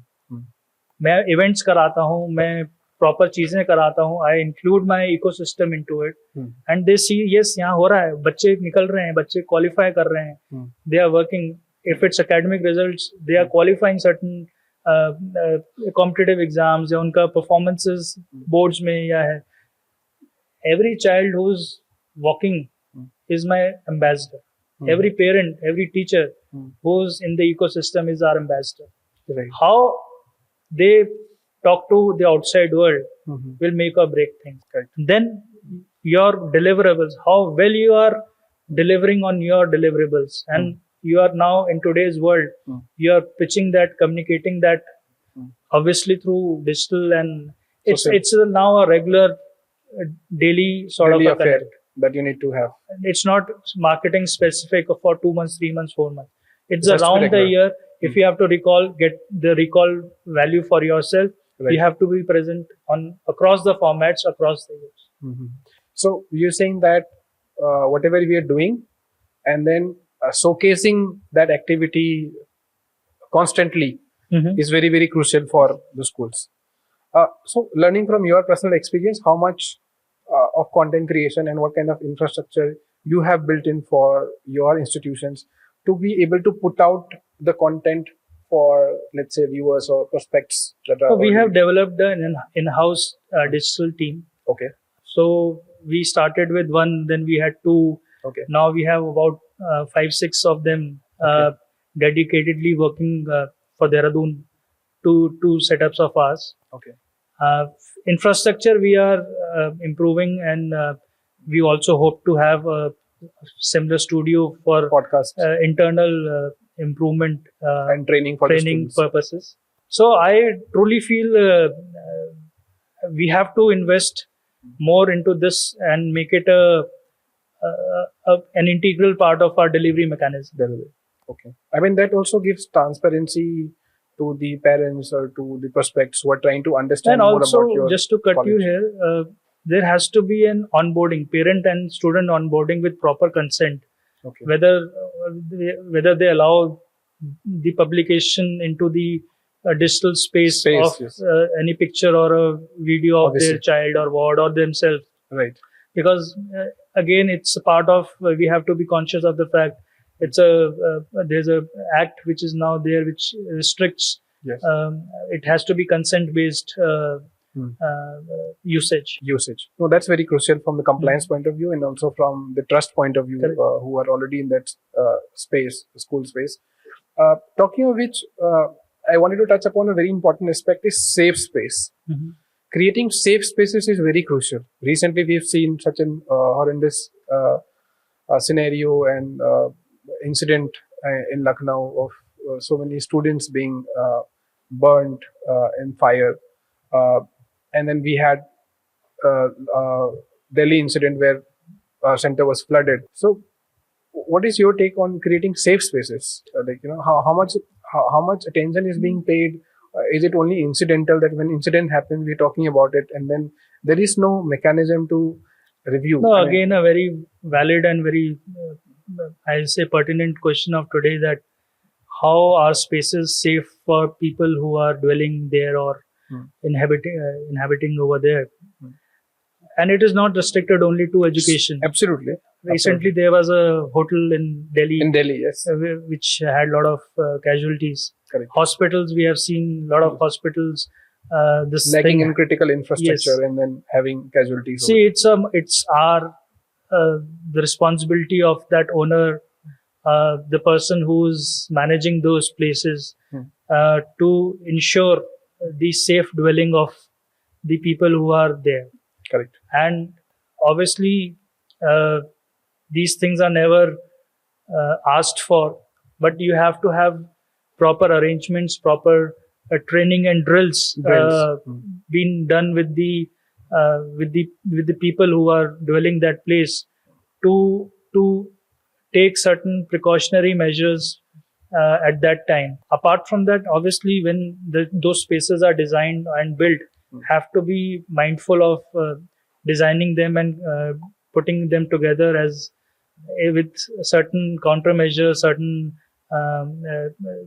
मैं इवेंट्स कराता हूँ, मैं प्रॉपर चीजें कराता हूँ, I include my ecosystem into it and they see yes यहाँ हो रहा है, बच्चे निकल रहे हैं, बच्चे क्वालिफाई कर रहे हैं, they are working. If it's academic results, they are qualifying certain competitive exams, या उनका परफॉर्मेंसेस बोर्ड्स में या है. Every child who is walking is my ambassador. Every parent, every teacher who's in the ecosystem is our ambassador. Right. How they talk to the outside world will make or break things. Right. Then your deliverables, how well you are delivering on your deliverables, and you are now in today's world, you are pitching that, communicating that, obviously through digital, and it's now a regular daily sort Daily of a affair connect that you need to have. It's not marketing specific for 2 months, 3 months, 4 months. It's just around the regular. year. If you have to get the recall value for yourself, Right. you have to be present on across the formats, across the years. So you're saying that whatever we are doing, and then showcasing that activity constantly is very, very crucial for the schools. So learning from your personal experience, how much of content creation and what kind of infrastructure you have built in for your institutions to be able to put out the content for, let's say, viewers or prospects that are. So we have developed an in-house digital team. Okay. So we started with one, then we had two. Okay. Now we have about 5-6 of them. dedicatedly working for Dehradun, two setups of ours. Okay. Infrastructure we are improving, and we also hope to have a similar studio for Podcast internal improvement and training for the training students. purposes. So I truly feel we have to invest more into this and make it an integral part of our delivery mechanism. Delivery. Okay. I mean, that also gives transparency to the parents or to the prospects who are trying to understand And more also, about your just to cut you college. here, there has to be an onboarding, parent and student onboarding with proper consent. Okay. Whether they allow the publication into the digital space of Yes. any picture or a video of Obviously. their child or ward or themselves. Right. Because again, it's a part of, we have to be conscious of the fact it's there's a act which is now there which restricts. Yes. It has to be consent based usage. No, that's very crucial from the compliance point of view and also from the trust point of view, Correct. who are already in that space, school space. Talking of which, I wanted to touch upon a very important aspect is safe space. Mhm. Creating safe spaces is very crucial. Recently, we've seen such an horrendous scenario and incident in Lucknow of so many students being burnt in fire. And then we had Delhi incident where center was flooded. So, what is your take on creating safe spaces? How much attention is being paid? Is it only incidental that when incident happens, we're talking about it, and then there is no mechanism to review? No, again, a very valid and very, I'll say, pertinent question of today, that how are spaces safe for people who are dwelling there or inhabiting over there? And it is not restricted only to education. Absolutely. Recently, there was a hotel in Delhi, Yes. which had a lot of casualties. Correct. Hospitals, we have seen a lot of hospitals. This Lacking thing, in critical infrastructure, Yes. and then having casualties. See, it's our the responsibility of that owner, the person who's managing those places, to ensure the safe dwelling of the people who are there. Correct. And obviously, these things are never asked for, but you have to have proper arrangements, proper training and drills being done with the people who are dwelling that place to take certain precautionary measures at that time. Apart from that, obviously, when those spaces are designed and built, have to be mindful of designing them and putting them together as with certain countermeasures, certain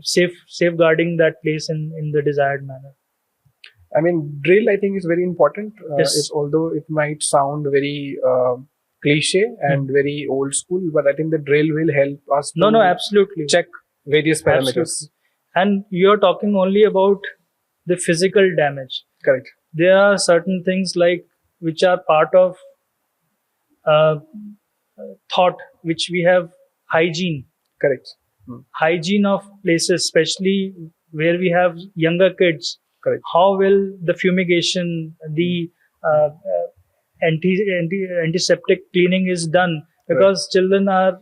safeguarding that place in the desired manner. I mean, drill, I think, is very important. Yes. Although it might sound very cliche and very old school, but I think the drill will help us to No, absolutely. check various parameters. Absolutely. And you're talking only about the physical damage. Correct. There are certain things like which are part of thought, which we have hygiene. Correct. Hygiene of places, especially where we have younger kids. Correct. How will the fumigation, the antiseptic cleaning is done? Because children are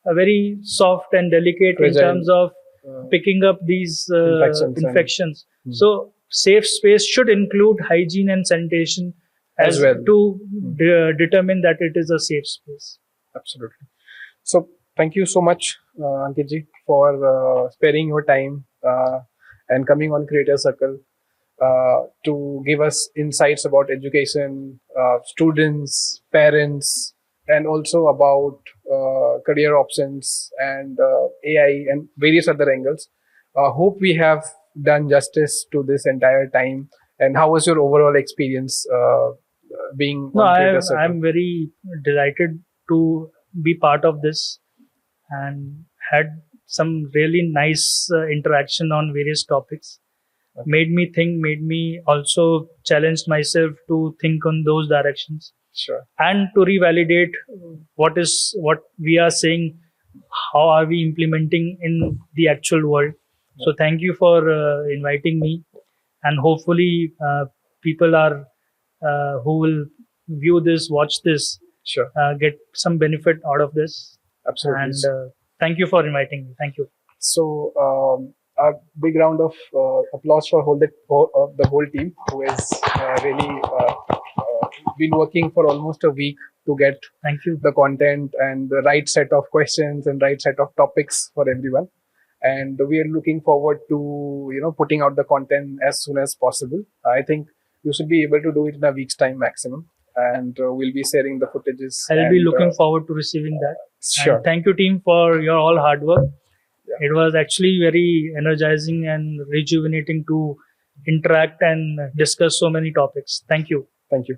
very soft and delicate Fragile. in terms of picking up these infections. So safe space should include hygiene and sanitation as well to determine that it is a safe space. Absolutely. So thank you so much, Ankit-ji, for sparing your time and coming on Creator Circle to give us insights about education, students, parents, and also about career options and AI and various other angles. Hope we have done justice to this entire time. And how was your overall experience being on Creator Circle? I'm very delighted to be part of this and had some really nice interaction on various topics. Okay. Made me think, made me also challenged myself to think on those directions. Sure. And to revalidate what we are saying how are we implementing in the actual world. So thank you for inviting me, and hopefully people are who will view this, watch this, Sure. get some benefit out of this. Absolutely. And thank you for inviting me. Thank you. So a big round of applause for the whole team who has really been working for almost a week to get Thank you. the content and the right set of questions and right set of topics for everyone. And we are looking forward to putting out the content as soon as possible. I think you should be able to do it in a week's time maximum, and we'll be sharing the footages. I'll be looking forward to receiving that. Sure. And thank you, team, for your all hard work. Yeah. It was actually very energizing and rejuvenating to interact and discuss so many topics. Thank you. Thank you.